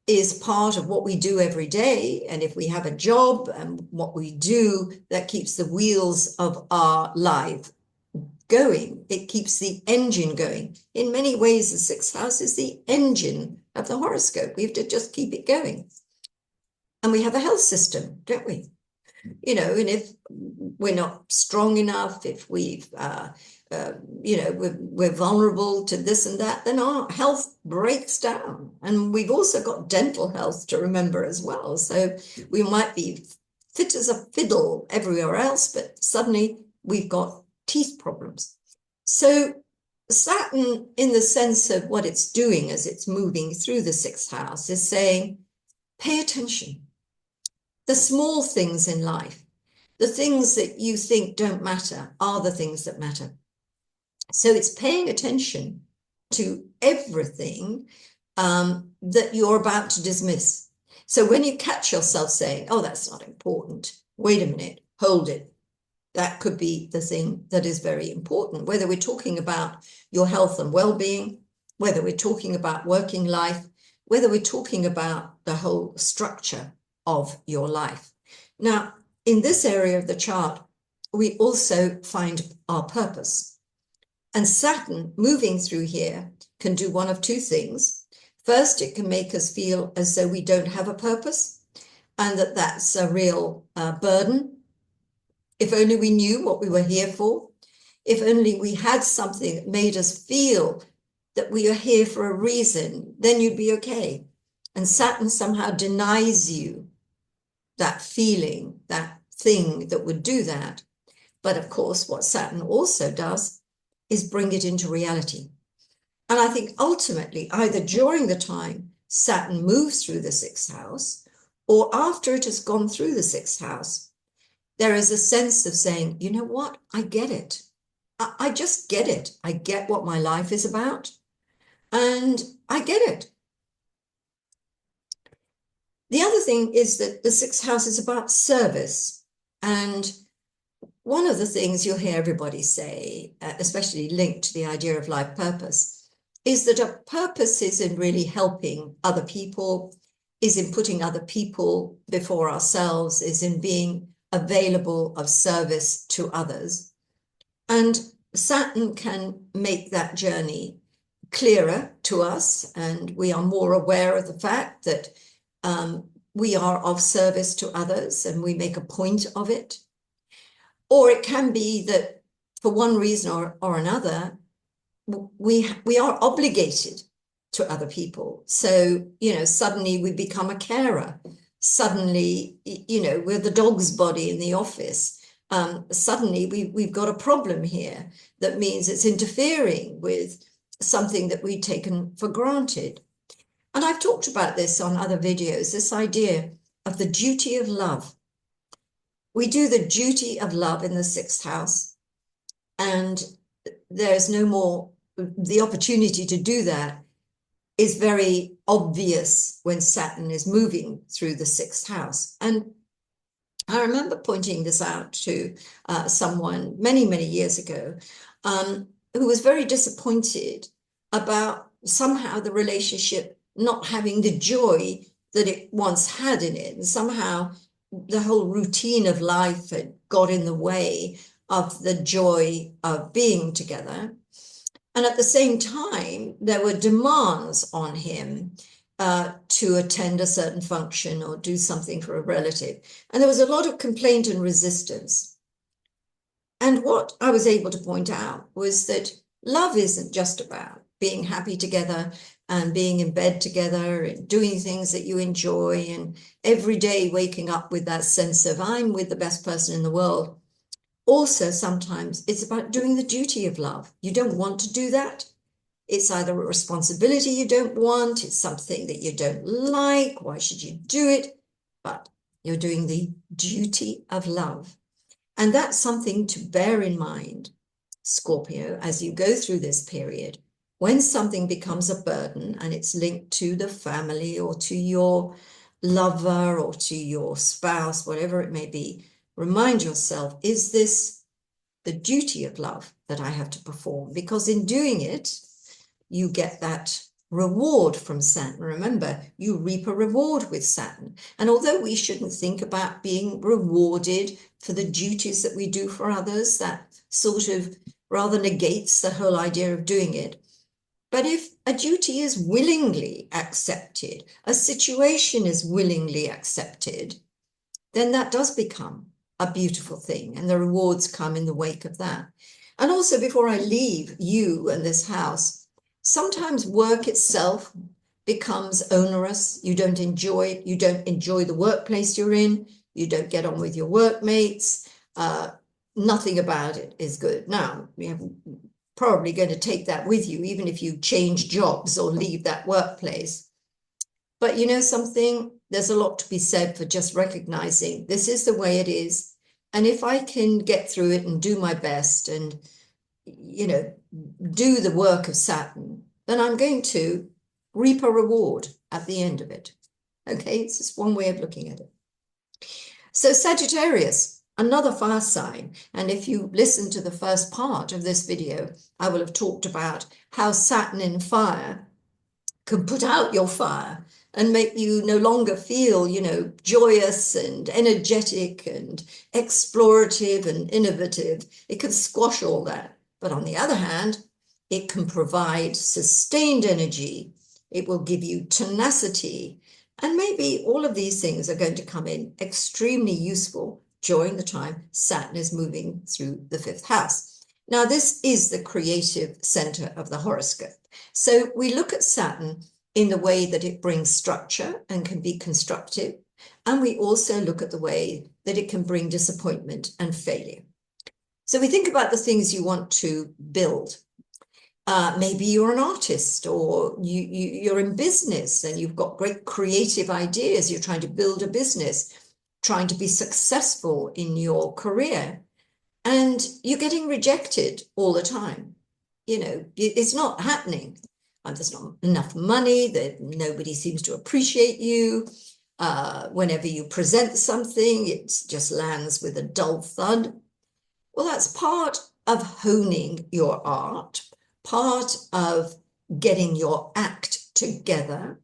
is part of what we do every day. And if we have a job and what we do, that keeps the wheels of our life going. It keeps the engine going. In many ways, the sixth house is the engine of the horoscope. We have to just keep it going. And we have a health system, don't we? You know, and if we're not strong enough, if we've, you know, we're vulnerable to this and that, then our health breaks down. And we've also got dental health to remember as well. So we might be fit as a fiddle everywhere else, but suddenly we've got teeth problems. So Saturn, in the sense of what it's doing as it's moving through the sixth house, is saying, pay attention. The small things in life, the things that you think don't matter, are the things that matter. So it's paying attention to everything that you're about to dismiss. So when you catch yourself saying, oh, that's not important, wait a minute, hold it. That could be the thing that is very important, whether we're talking about your health and well-being, whether we're talking about working life, whether we're talking about the whole structure of your life. Now, in this area of the chart, we also find our purpose. And Saturn moving through here can do one of two things. First, it can make us feel as though we don't have a purpose and that that's a real burden. If only we knew what we were here for, if only we had something that made us feel that we are here for a reason, then you'd be okay. And Saturn somehow denies you that feeling, that thing that would do that. But of course, what Saturn also does is bring it into reality. And I think ultimately, either during the time Saturn moves through the sixth house, or after it has gone through the sixth house, there is a sense of saying, you know what, I get it. I just get it. I get what my life is about, and I get it. The other thing is that the sixth house is about service. And one of the things you'll hear everybody say, especially linked to the idea of life purpose, is that a purpose is in really helping other people, is in putting other people before ourselves, is in being available of service to others. And Saturn can make that journey clearer to us, and we are more aware of the fact that we are of service to others and we make a point of it. Or it can be that for one reason or another, we are obligated to other people. So, you know, suddenly we become a carer. Suddenly, you know, we're the dog's body in the office. Suddenly we've got a problem here that means it's interfering with something that we'd taken for granted. And I've talked about this on other videos, this idea of the duty of love. We do the duty of love in the sixth house, and there's no more, the opportunity to do that is very obvious when Saturn is moving through the sixth house. And I remember pointing this out to someone many, many years ago, who was very disappointed about somehow the relationship not having the joy that it once had in it. And somehow the whole routine of life had got in the way of the joy of being together. And at the same time, there were demands on him to attend a certain function or do something for a relative. And there was a lot of complaint and resistance. And what I was able to point out was that love isn't just about being happy together and being in bed together and doing things that you enjoy and every day waking up with that sense of I'm with the best person in the world. Also, sometimes it's about doing the duty of love. You don't want to do that. It's either a responsibility you don't want, it's something that you don't like, why should you do it? But you're doing the duty of love. And that's something to bear in mind, Scorpio, as you go through this period. When something becomes a burden and it's linked to the family or to your lover or to your spouse, whatever it may be, remind yourself, is this the duty of love that I have to perform? Because in doing it, you get that reward from Saturn. Remember, you reap a reward with Saturn. And although we shouldn't think about being rewarded for the duties that we do for others, that sort of rather negates the whole idea of doing it. But if a duty is willingly accepted, a situation is willingly accepted, then that does become a beautiful thing, and the rewards come in the wake of that. And also, before I leave you and this house, sometimes work itself becomes onerous. You don't enjoy it. You don't enjoy the workplace you're in. You don't get on with your workmates. Nothing about it is good. Now, you're probably going to take that with you, even if you change jobs or leave that workplace. But you know something? There's a lot to be said for just recognizing this is the way it is. And if I can get through it and do my best and, you know, do the work of Saturn, then I'm going to reap a reward at the end of it. Okay, it's just one way of looking at it. So Sagittarius, another fire sign. And if you listen to the first part of this video, I will have talked about how Saturn in fire can put out your fire and make you no longer feel, you know, joyous and energetic and explorative and innovative. It can squash all that. But on the other hand, it can provide sustained energy. It will give you tenacity. And maybe all of these things are going to come in extremely useful during the time Saturn is moving through the fifth house. Now, this is the creative center of the horoscope. So we look at Saturn in the way that it brings structure and can be constructive. And we also look at the way that it can bring disappointment and failure. So we think about the things you want to build. Maybe you're an artist, or you're in business and you've got great creative ideas. You're trying to build a business, trying to be successful in your career, and you're getting rejected all the time. You know, it's not happening. There's not enough money, that nobody seems to appreciate you. Whenever you present something, it just lands with a dull thud. Well, that's part of honing your art, part of getting your act together.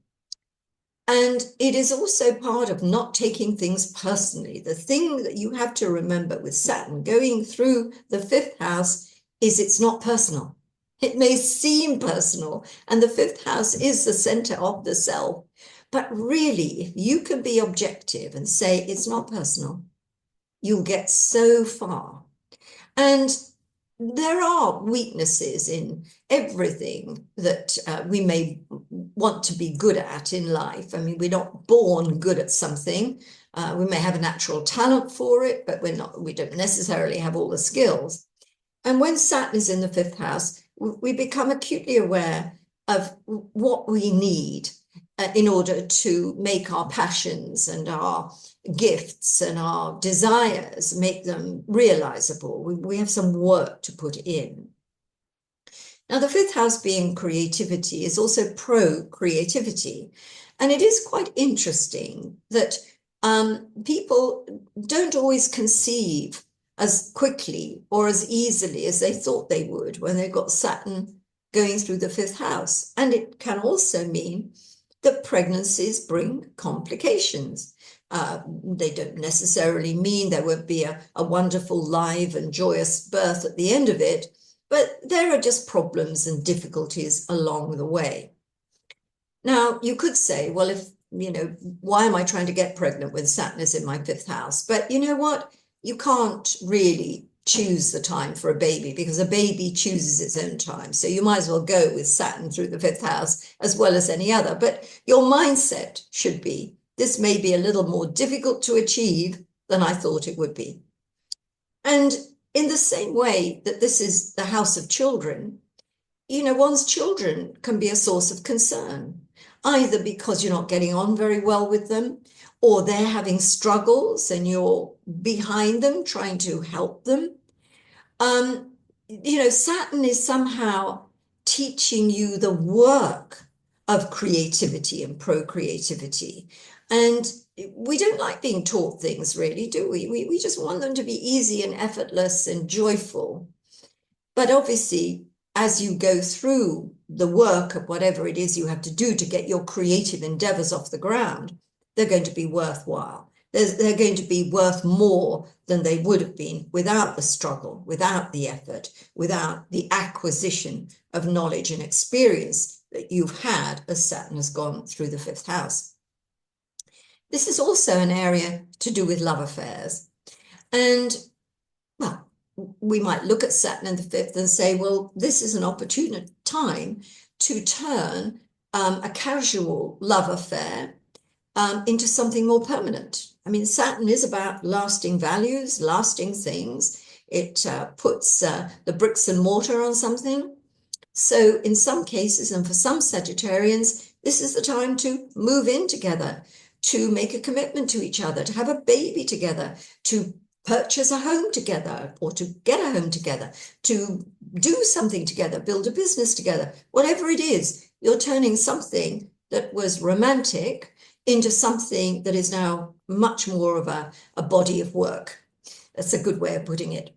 And it is also part of not taking things personally. The thing that you have to remember with Saturn going through the fifth house is it's not personal. It may seem personal, and the fifth house is the center of the self. But really, if you can be objective and say it's not personal, you'll get so far. And there are weaknesses in everything that we may want to be good at in life. I mean, we're not born good at something. We may have a natural talent for it, but we don't necessarily have all the skills. And when Saturn is in the fifth house, we become acutely aware of what we need in order to make our passions and our gifts and our desires, make them realizable. We have some work to put in. Now, the fifth house being creativity is also pro-creativity. And it is quite interesting that people don't always conceive as quickly or as easily as they thought they would when they got Saturn going through the fifth house. And it can also mean that pregnancies bring complications. They don't necessarily mean there won't be a wonderful, live and joyous birth at the end of it, but there are just problems and difficulties along the way. Now, you could say, well, if, you know, why am I trying to get pregnant when Saturn is in my fifth house? But you know what? You can't really choose the time for a baby, because a baby chooses its own time. So you might as well go with Saturn through the fifth house as well as any other. But your mindset should be, this may be a little more difficult to achieve than I thought it would be. And in the same way that this is the house of children, you know, one's children can be a source of concern, either because you're not getting on very well with them, or they're having struggles and you're behind them trying to help them. You know, Saturn is somehow teaching you the work of creativity and procreativity. And we don't like being taught things, really, do we? We just want them to be easy and effortless and joyful. But obviously, as you go through the work of whatever it is you have to do to get your creative endeavors off the ground, they're going to be worthwhile. They're going to be worth more than they would have been without the struggle, without the effort, without the acquisition of knowledge and experience that you've had as Saturn has gone through the fifth house. This is also an area to do with love affairs. And, well, we might look at Saturn in the fifth and say, well, this is an opportune time to turn a casual love affair into something more permanent. I mean, Saturn is about lasting values, lasting things. It puts the bricks and mortar on something. So in some cases, and for some Sagittarians, this is the time to move in together, to make a commitment to each other, to have a baby together, to purchase a home together, or to get a home together, to do something together, build a business together. Whatever it is, you're turning something that was romantic into something that is now much more of a body of work. That's a good way of putting it.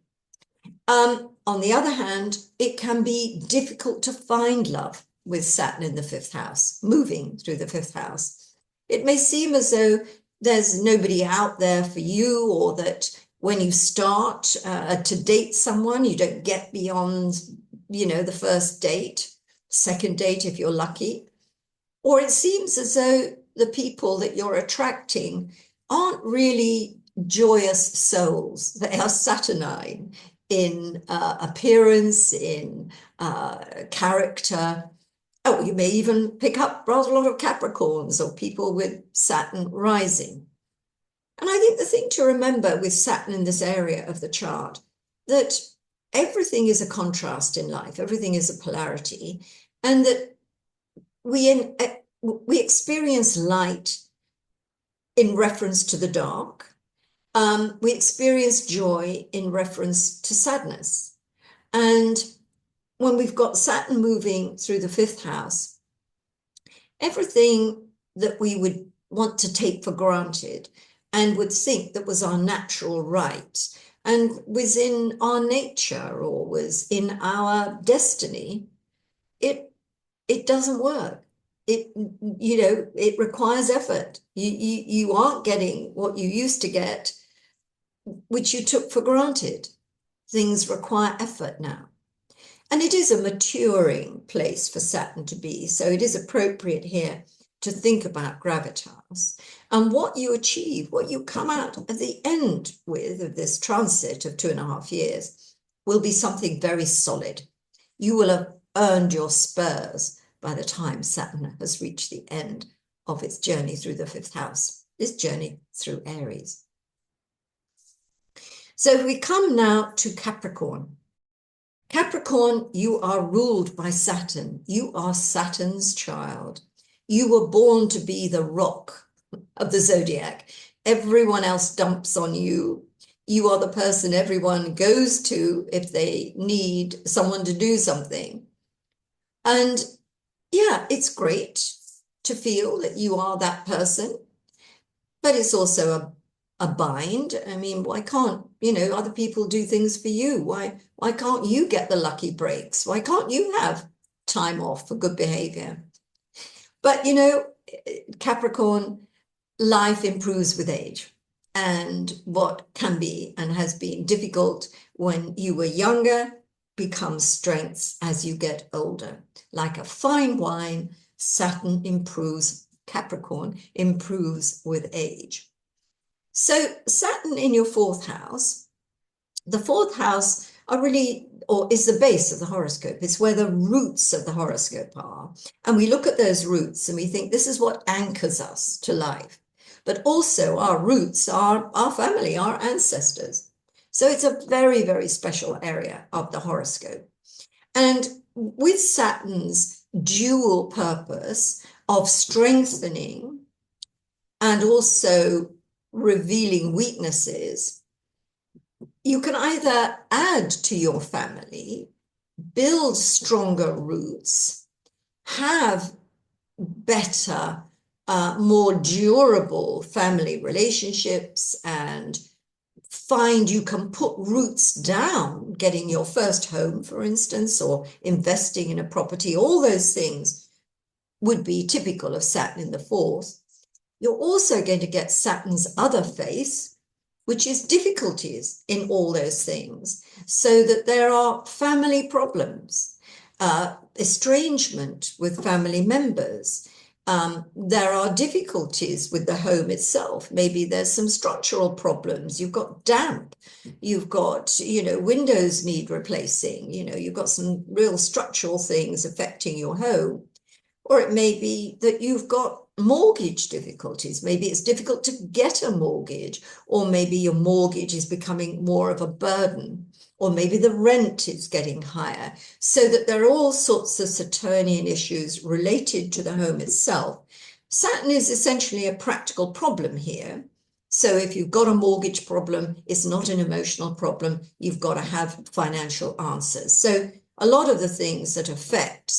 On the other hand, it can be difficult to find love with Saturn in the fifth house, moving through the fifth house. It may seem as though there's nobody out there for you, or that when you start to date someone, you don't get beyond, the first date, second date if you're lucky. Or it seems as though the people that you're attracting aren't really joyous souls. They are Saturnine in appearance, in character. Oh, you may even pick up rather a lot of Capricorns or people with Saturn rising. And I think the thing to remember with Saturn in this area of the chart, that everything is a contrast in life, everything is a polarity, and that we experience light in reference to the dark. We experience joy in reference to sadness. And when we've got Saturn moving through the fifth house, everything that we would want to take for granted and would think that was our natural right and was in our nature or was in our destiny, it doesn't work. It requires effort. You aren't getting what you used to get, which you took for granted. Things require effort now. And it is a maturing place for Saturn to be. So it is appropriate here to think about gravitas and what you achieve, what you come out at the end with of this transit of 2.5 years will be something very solid. You will have earned your spurs by the time Saturn has reached the end of its journey through the fifth house, this journey through Aries. So we come now to Capricorn. Capricorn, you are ruled by Saturn. You are Saturn's child. You were born to be the rock of the zodiac. Everyone else dumps on you. You are the person everyone goes to if they need someone to do something. And yeah, it's great to feel that you are that person, but it's also a bind. I mean, why can't, other people do things for you? Why can't you get the lucky breaks? Why can't you have time off for good behavior? But, Capricorn, life improves with age. And what can be and has been difficult when you were younger becomes strengths as you get older. Like a fine wine, Saturn improves, Capricorn improves with age. So Saturn in your fourth house, the fourth house is the base of the horoscope. It's where the roots of the horoscope are. And we look at those roots and we think this is what anchors us to life. But also our roots are our family, our ancestors. So it's a very, very special area of the horoscope. And with Saturn's dual purpose of strengthening and also revealing weaknesses, you can either add to your family, build stronger roots, have better, more durable family relationships and find you can put roots down, getting your first home, for instance, or investing in a property, all those things would be typical of Saturn in the fourth. You're also going to get Saturn's other face, which is difficulties in all those things, so that there are family problems, estrangement with family members. There are difficulties with the home itself. Maybe there's some structural problems. You've got damp. You've got, windows need replacing. You've got some real structural things affecting your home. Or it may be that you've got mortgage difficulties. Maybe it's difficult to get a mortgage, or maybe your mortgage is becoming more of a burden, or maybe the rent is getting higher. So that there are all sorts of Saturnian issues related to the home itself. Saturn is essentially a practical problem here. So if you've got a mortgage problem, it's not an emotional problem. You've got to have financial answers. So a lot of the things that affect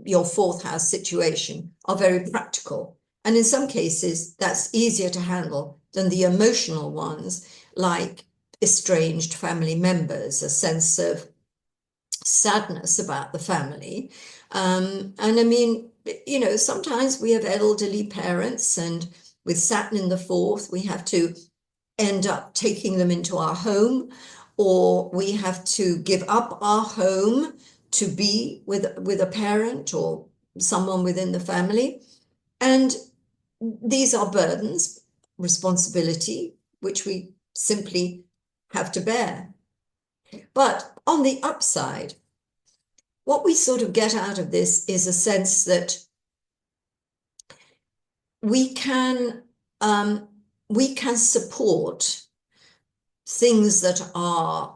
your fourth house situation are very practical. And in some cases, that's easier to handle than the emotional ones, like estranged family members, a sense of sadness about the family. And I mean, sometimes we have elderly parents, and with Saturn in the fourth, we have to end up taking them into our home, or we have to give up our home to be with a parent or someone within the family. And these are burdens, responsibility, which we simply have to bear. But on the upside, what we sort of get out of this is a sense that we can support things that are,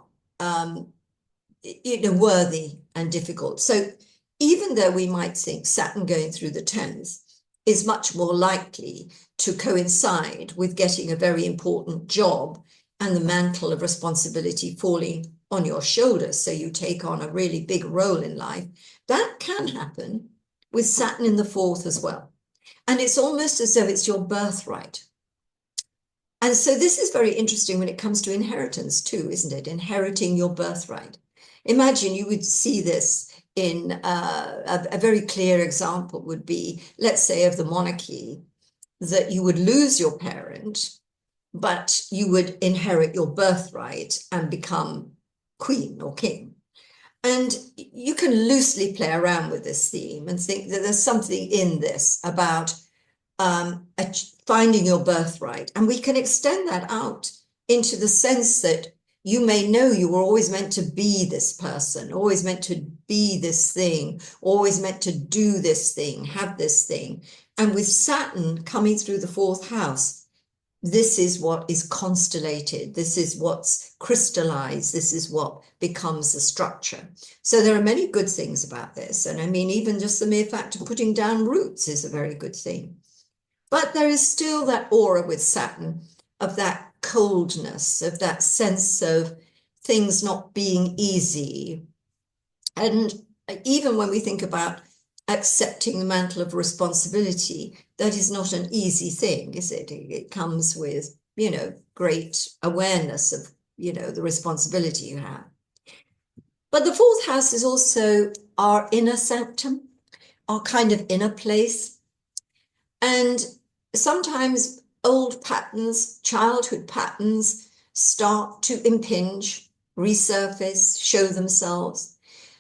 worthy and difficult. So even though we might think Saturn going through the 10th is much more likely to coincide with getting a very important job and the mantle of responsibility falling on your shoulders, so you take on a really big role in life, that can happen with Saturn in the fourth as well. And it's almost as though it's your birthright. And so this is very interesting when it comes to inheritance too, isn't it? Inheriting your birthright. Imagine you would see this in a very clear example would be, let's say, of the monarchy, that you would lose your parent, but you would inherit your birthright and become queen or king. And you can loosely play around with this theme and think that there's something in this about finding your birthright. And we can extend that out into the sense that you may know you were always meant to be this person, always meant to be this thing, always meant to do this thing, have this thing. And with Saturn coming through the fourth house, this is what is constellated. This is what's crystallized. This is what becomes the structure. So there are many good things about this. And I mean, even just the mere fact of putting down roots is a very good thing. But there is still that aura with Saturn of that coldness, of that sense of things not being easy. And even when we think about accepting the mantle of responsibility, that is not an easy thing, is it? It comes with, great awareness of, the responsibility you have. But the fourth house is also our inner sanctum, our kind of inner place. And sometimes old patterns, childhood patterns, start to impinge, resurface, show themselves.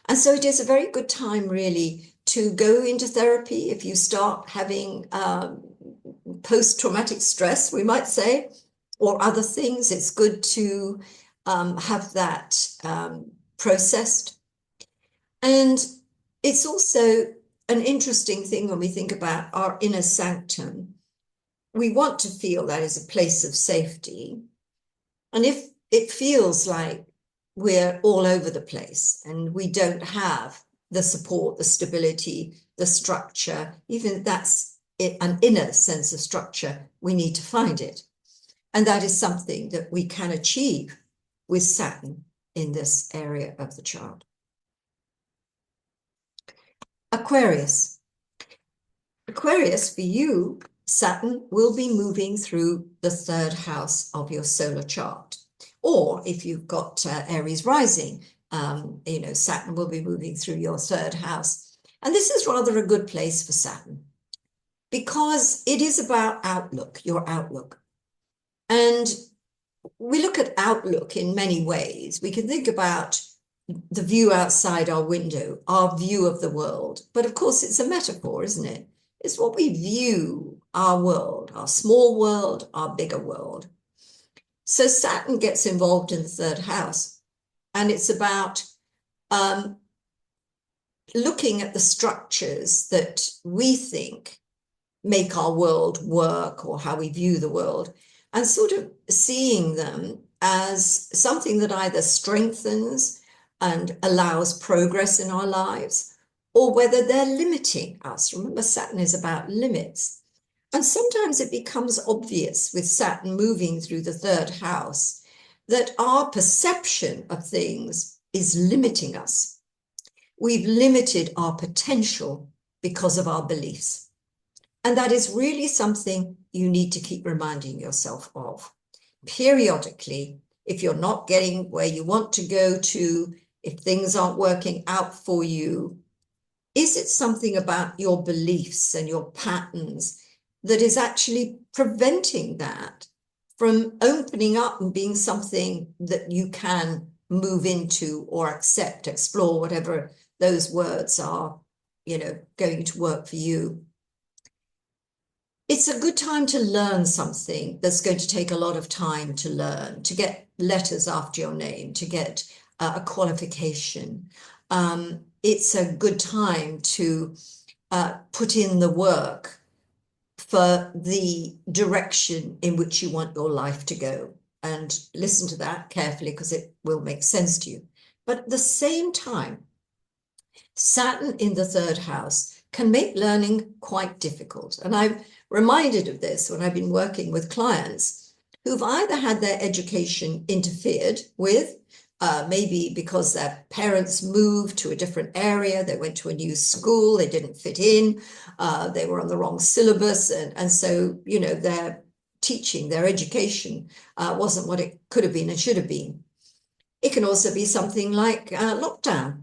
And so it is a very good time, really, to go into therapy if you start having post-traumatic stress, we might say, or other things. It's good to have that processed. And it's also an interesting thing when we think about our inner sanctum. We want to feel that is a place of safety. And if it feels like we're all over the place and we don't have the support, the stability, the structure, even if that's an inner sense of structure, we need to find it. And that is something that we can achieve with Saturn in this area of the chart. Aquarius. Aquarius, for you, Saturn will be moving through the third house of your solar chart, Or if you've got Aries rising, Saturn will be moving through your third house. And this is rather a good place for Saturn because it is about outlook, your outlook. And we look at outlook in many ways. We can think about the view outside our window, our view of the world. But of course, it's a metaphor, isn't it? It's what we view our world, our small world, our bigger world. So Saturn gets involved in the third house, and it's about looking at the structures that we think make our world work or how we view the world, and sort of seeing them as something that either strengthens and allows progress in our lives, or whether they're limiting us. Remember, Saturn is about limits. And sometimes it becomes obvious with Saturn moving through the third house that our perception of things is limiting us. We've limited our potential because of our beliefs. And that is really something you need to keep reminding yourself of. Periodically, if you're not getting where you want to go to, if things aren't working out for you, is it something about your beliefs and your patterns that is actually preventing that from opening up and being something that you can move into or accept, explore, whatever those words are, going to work for you? It's a good time to learn something that's going to take a lot of time to learn, to get letters after your name, to get a qualification. It's a good time to put in the work for the direction in which you want your life to go. And listen to that carefully because it will make sense to you. But at the same time, Saturn in the third house can make learning quite difficult. And I'm reminded of this when I've been working with clients who've either had their education interfered with, maybe because their parents moved to a different area, they went to a new school, they didn't fit in, they were on the wrong syllabus, and so, their teaching, their education wasn't what it could have been and should have been. It can also be something like lockdown,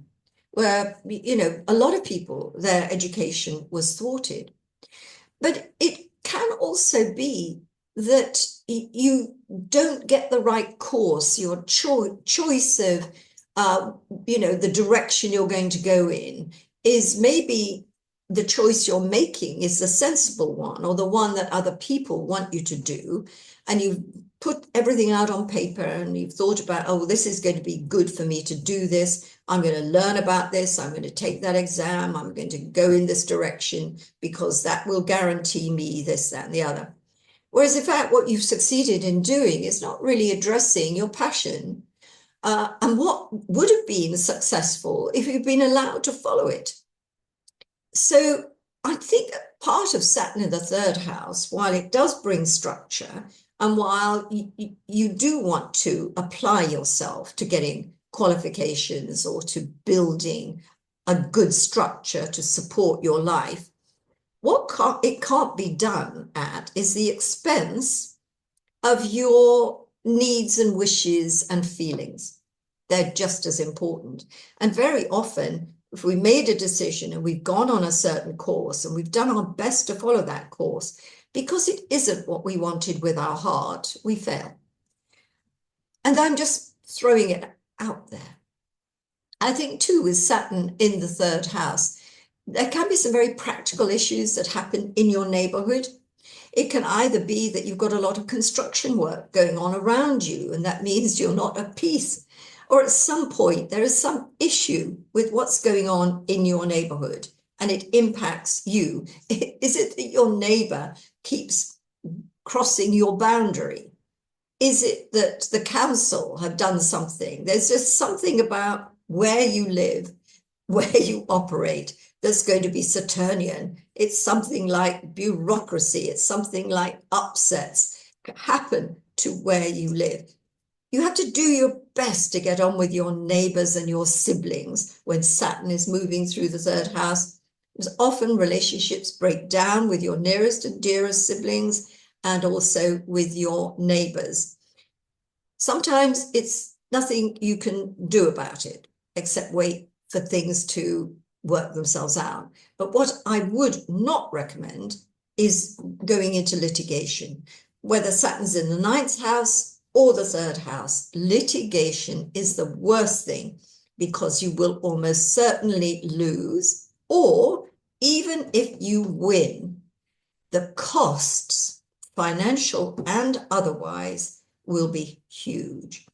where, a lot of people, their education was thwarted. But it can also be that you don't get the right course, your choice of, the direction you're going to go in is maybe the choice you're making is the sensible one, or the one that other people want you to do. And you've put everything out on paper and you've thought about, oh, this is going to be good for me to do this. I'm going to learn about this. I'm going to take that exam. I'm going to go in this direction because that will guarantee me this, that, and the other. Whereas in fact, what you've succeeded in doing is not really addressing your passion and what would have been successful if you'd been allowed to follow it. So I think part of Saturn in the third house, while it does bring structure, and while you do want to apply yourself to getting qualifications or to building a good structure to support your life, what it can't be done at is the expense of your needs and wishes and feelings. They're just as important. And very often, if we made a decision and we've gone on a certain course and we've done our best to follow that course, because it isn't what we wanted with our heart, we fail. And I'm just throwing it out there. I think too, with Saturn in the third house, there can be some very practical issues that happen in your neighborhood. It can either be that you've got a lot of construction work going on around you, and that means you're not at peace. Or at some point, there is some issue with what's going on in your neighborhood, and it impacts you. Is it that your neighbor keeps crossing your boundary? Is it that the council have done something? There's just something about where you live, where you operate, that's going to be Saturnian. It's something like bureaucracy. It's something like upsets happen to where you live. You have to do your best to get on with your neighbors and your siblings when Saturn is moving through the third house. Because often relationships break down with your nearest and dearest siblings and also with your neighbors. Sometimes it's nothing you can do about it, except wait for things to work themselves out. But what I would not recommend is going into litigation, whether Saturn's in the ninth house or the third house. Litigation is the worst thing, because you will almost certainly lose, or even if you win, the costs, financial and otherwise, will be huge.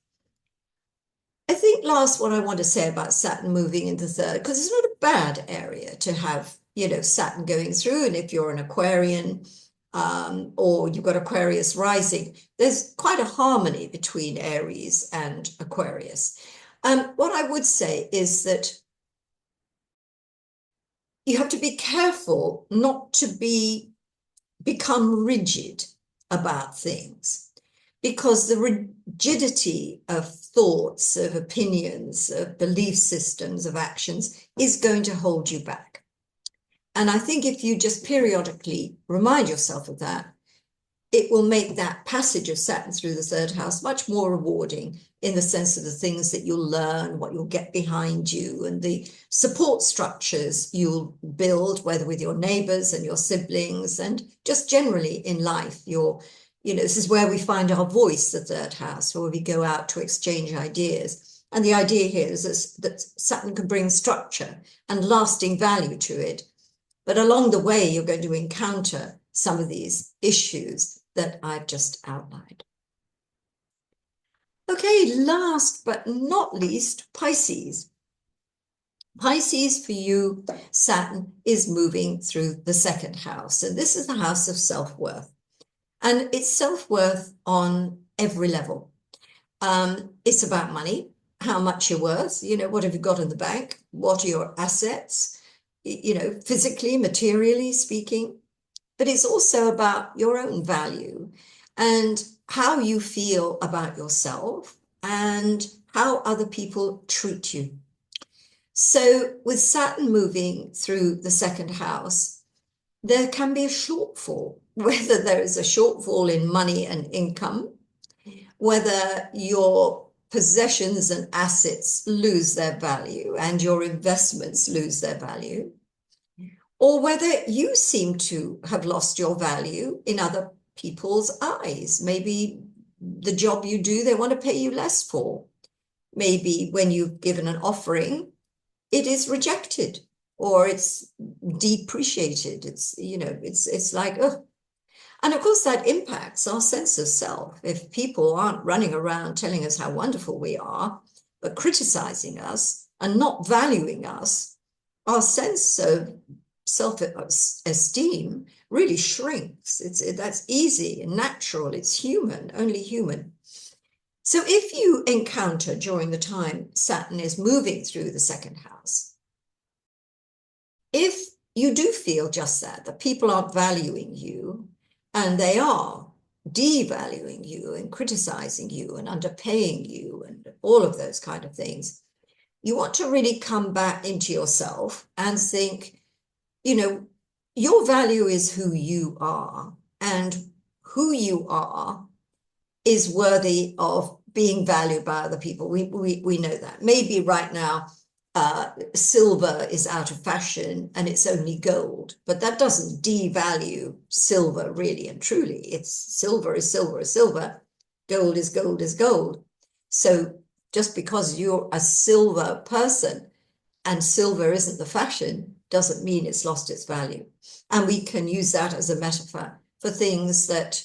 I think last, what I want to say about Saturn moving into third, because it's not a bad area to have, Saturn going through. And if you're an Aquarian, or you've got Aquarius rising, there's quite a harmony between Aries and Aquarius. What I would say is that you have to be careful not to become rigid about things, because the rigidity of thoughts, of opinions, of belief systems, of actions is going to hold you back. And I think if you just periodically remind yourself of that, it will make that passage of Saturn through the third house much more rewarding, in the sense of the things that you'll learn, what you'll get behind you, and the support structures you'll build, whether with your neighbors and your siblings, and just generally in life. This is where we find our voice, the third house, where we go out to exchange ideas. And the idea here is that Saturn can bring structure and lasting value to it. But along the way, you're going to encounter some of these issues that I've just outlined. Okay, last but not least, Pisces. Pisces, for you, Saturn is moving through the second house. And this is the house of self-worth. And it's self-worth on every level. It's about money, how much you're worth, what have you got in the bank? What are your assets, physically, materially speaking? But it's also about your own value and how you feel about yourself and how other people treat you. So with Saturn moving through the second house, there can be a shortfall, whether there is a shortfall in money and income, whether your possessions and assets lose their value and your investments lose their value, or whether you seem to have lost your value in other people's eyes. Maybe the job you do, they want to pay you less for. Maybe when you've given an offering, it is rejected or it's depreciated. It's like, oh. And of course, that impacts our sense of self. If people aren't running around telling us how wonderful we are, but criticizing us and not valuing us, our sense of self-esteem really shrinks. That's easy and natural. It's human, only human. So if you encounter during the time Saturn is moving through the second house, if you do feel just that people aren't valuing you, and they are devaluing you and criticizing you and underpaying you and all of those kind of things, you want to really come back into yourself and think, your value is who you are, and who you are is worthy of being valued by other people. We know that. Maybe right now, silver is out of fashion and it's only gold, but that doesn't devalue silver really and truly. It's silver is silver is silver, gold is gold is gold. So just because you're a silver person and silver isn't the fashion doesn't mean it's lost its value. And we can use that as a metaphor for things that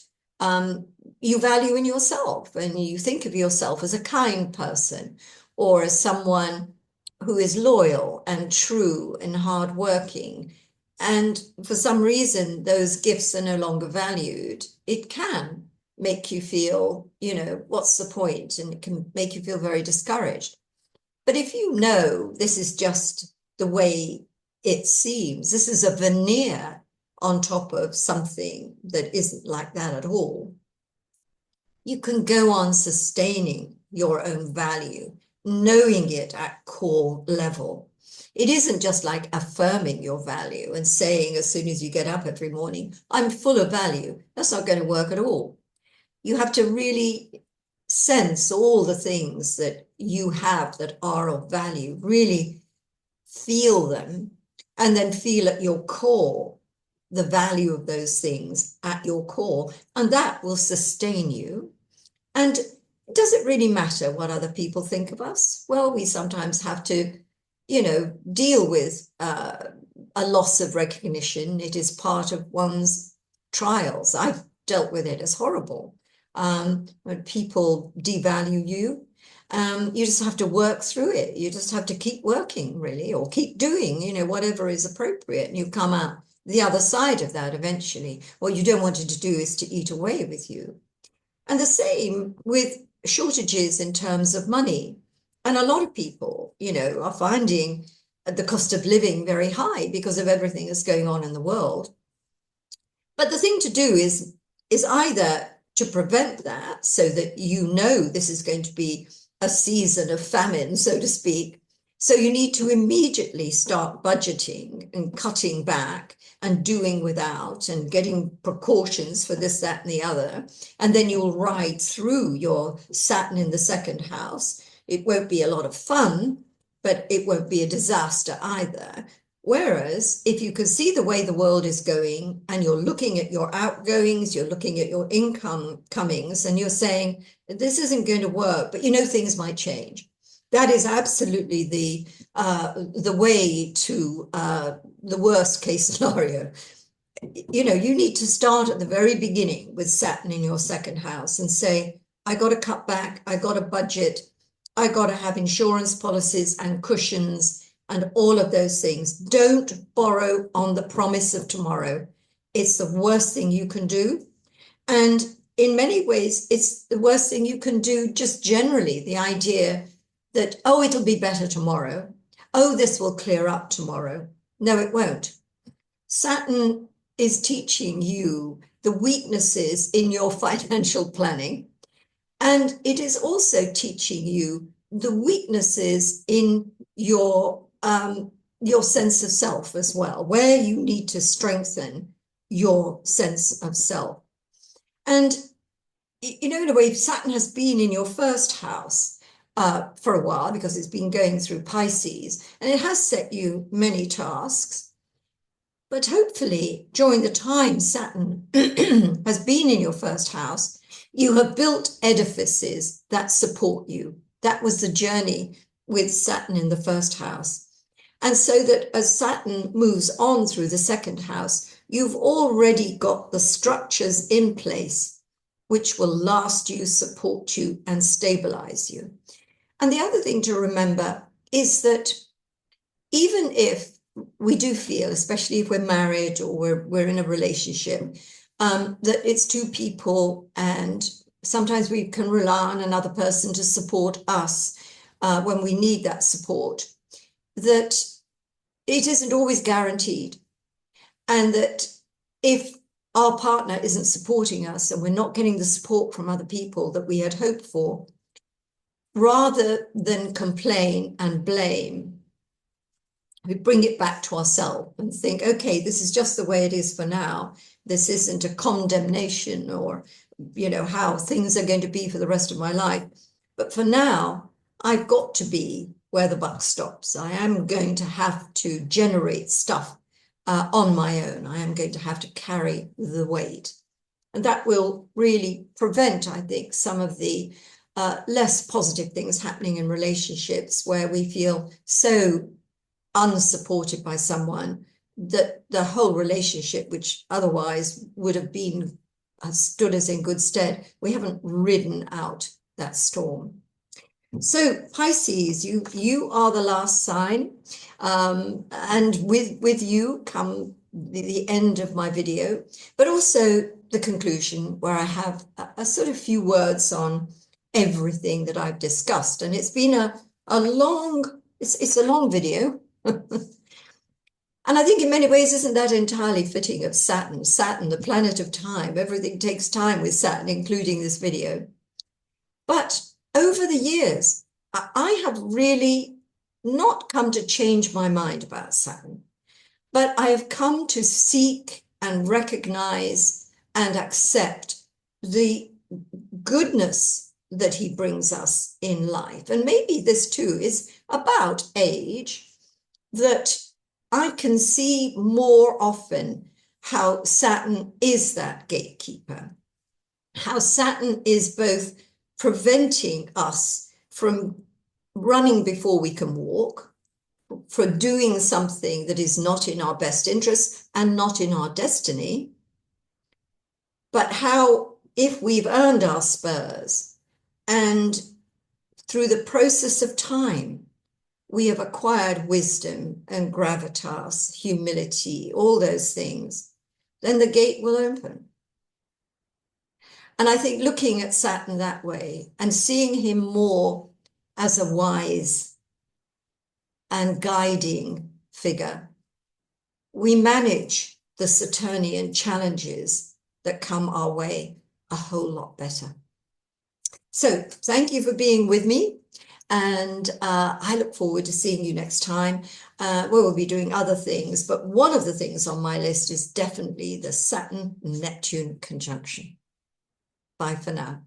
you value in yourself, and you think of yourself as a kind person or as someone who is loyal and true and hardworking, and for some reason those gifts are no longer valued. It can make you feel, what's the point? And it can make you feel very discouraged. But if you know this is just the way it seems, this is a veneer on top of something that isn't like that at all, you can go on sustaining your own value, knowing it at core level. It isn't just like affirming your value and saying as soon as you get up every morning, I'm full of value. That's not going to work at all. You have to really sense all the things that you have that are of value, really feel them, and then feel at your core the value of those things at your core, and that will sustain you. And does it really matter what other people think of us? Well, we sometimes have to, deal with a loss of recognition. It is part of one's trials. I've dealt with it as horrible. When people devalue you, you just have to work through it. You just have to keep working, really, or keep doing, whatever is appropriate. And you come out the other side of that eventually. What you don't want it to do is to eat away with you. And the same with shortages in terms of money. And a lot of people, are finding the cost of living very high because of everything that's going on in the world. But the thing to do is either to prevent that, so that this is going to be a season of famine, so to speak. So you need to immediately start budgeting and cutting back and doing without and getting precautions for this, that, and the other. And then you'll ride through your Saturn in the second house. It won't be a lot of fun, but it won't be a disaster either. Whereas if you can see the way the world is going and you're looking at your outgoings, you're looking at your income comings, and you're saying, this isn't going to work, but things might change. That is absolutely the way to the worst case scenario. You need to start at the very beginning with Saturn in your second house and say, I got to cut back, I got to budget, I got to have insurance policies and cushions and all of those things. Don't borrow on the promise of tomorrow. It's the worst thing you can do. And in many ways, it's the worst thing you can do just generally, the idea that, oh, it'll be better tomorrow. Oh, this will clear up tomorrow. No, it won't. Saturn is teaching you the weaknesses in your financial planning. And it is also teaching you the weaknesses in your sense of self as well, where you need to strengthen your sense of self. And, in a way, Saturn has been in your first house for a while because it's been going through Pisces, and it has set you many tasks. But hopefully, during the time Saturn has been in your first house, you have built edifices that support you. That was the journey with Saturn in the first house. And so that as Saturn moves on through the second house, you've already got the structures in place which will last you, support you, and stabilize you. And the other thing to remember is that even if we do feel, especially if we're married or we're in a relationship, that it's two people, and sometimes we can rely on another person to support us when we need that support, that it isn't always guaranteed. And that if our partner isn't supporting us and we're not getting the support from other people that we had hoped for, rather than complain and blame, we bring it back to ourselves and think, okay, this is just the way it is for now. This isn't a condemnation or, how things are going to be for the rest of my life. But for now, I've got to be where the buck stops. I am going to have to generate stuff on my own. I am going to have to carry the weight. And that will really prevent, I think, some of the less positive things happening in relationships where we feel so unsupported by someone that the whole relationship, which otherwise would have been stood us in good stead, we haven't ridden out that storm. So Pisces, you are the last sign, and with you come the end of my video, but also the conclusion, where I have a sort of few words on everything that I've discussed. And it's been a long video. And I think in many ways, isn't that entirely fitting of Saturn? Saturn, the planet of time. Everything takes time with Saturn, including this video. But over the years, I have really not come to change my mind about Saturn, but I have come to seek and recognize and accept the goodness that he brings us in life. And maybe this too is about age, that I can see more often how Saturn is that gatekeeper, how Saturn is both preventing us from running before we can walk, for doing something that is not in our best interest and not in our destiny, but how if we've earned our spurs and through the process of time, we have acquired wisdom and gravitas, humility, all those things, then the gate will open. And I think looking at Saturn that way and seeing him more as a wise and guiding figure, we manage the Saturnian challenges that come our way a whole lot better. So thank you for being with me. And I look forward to seeing you next time. We'll be doing other things, but one of the things on my list is definitely the Saturn-Neptune conjunction. Bye for now.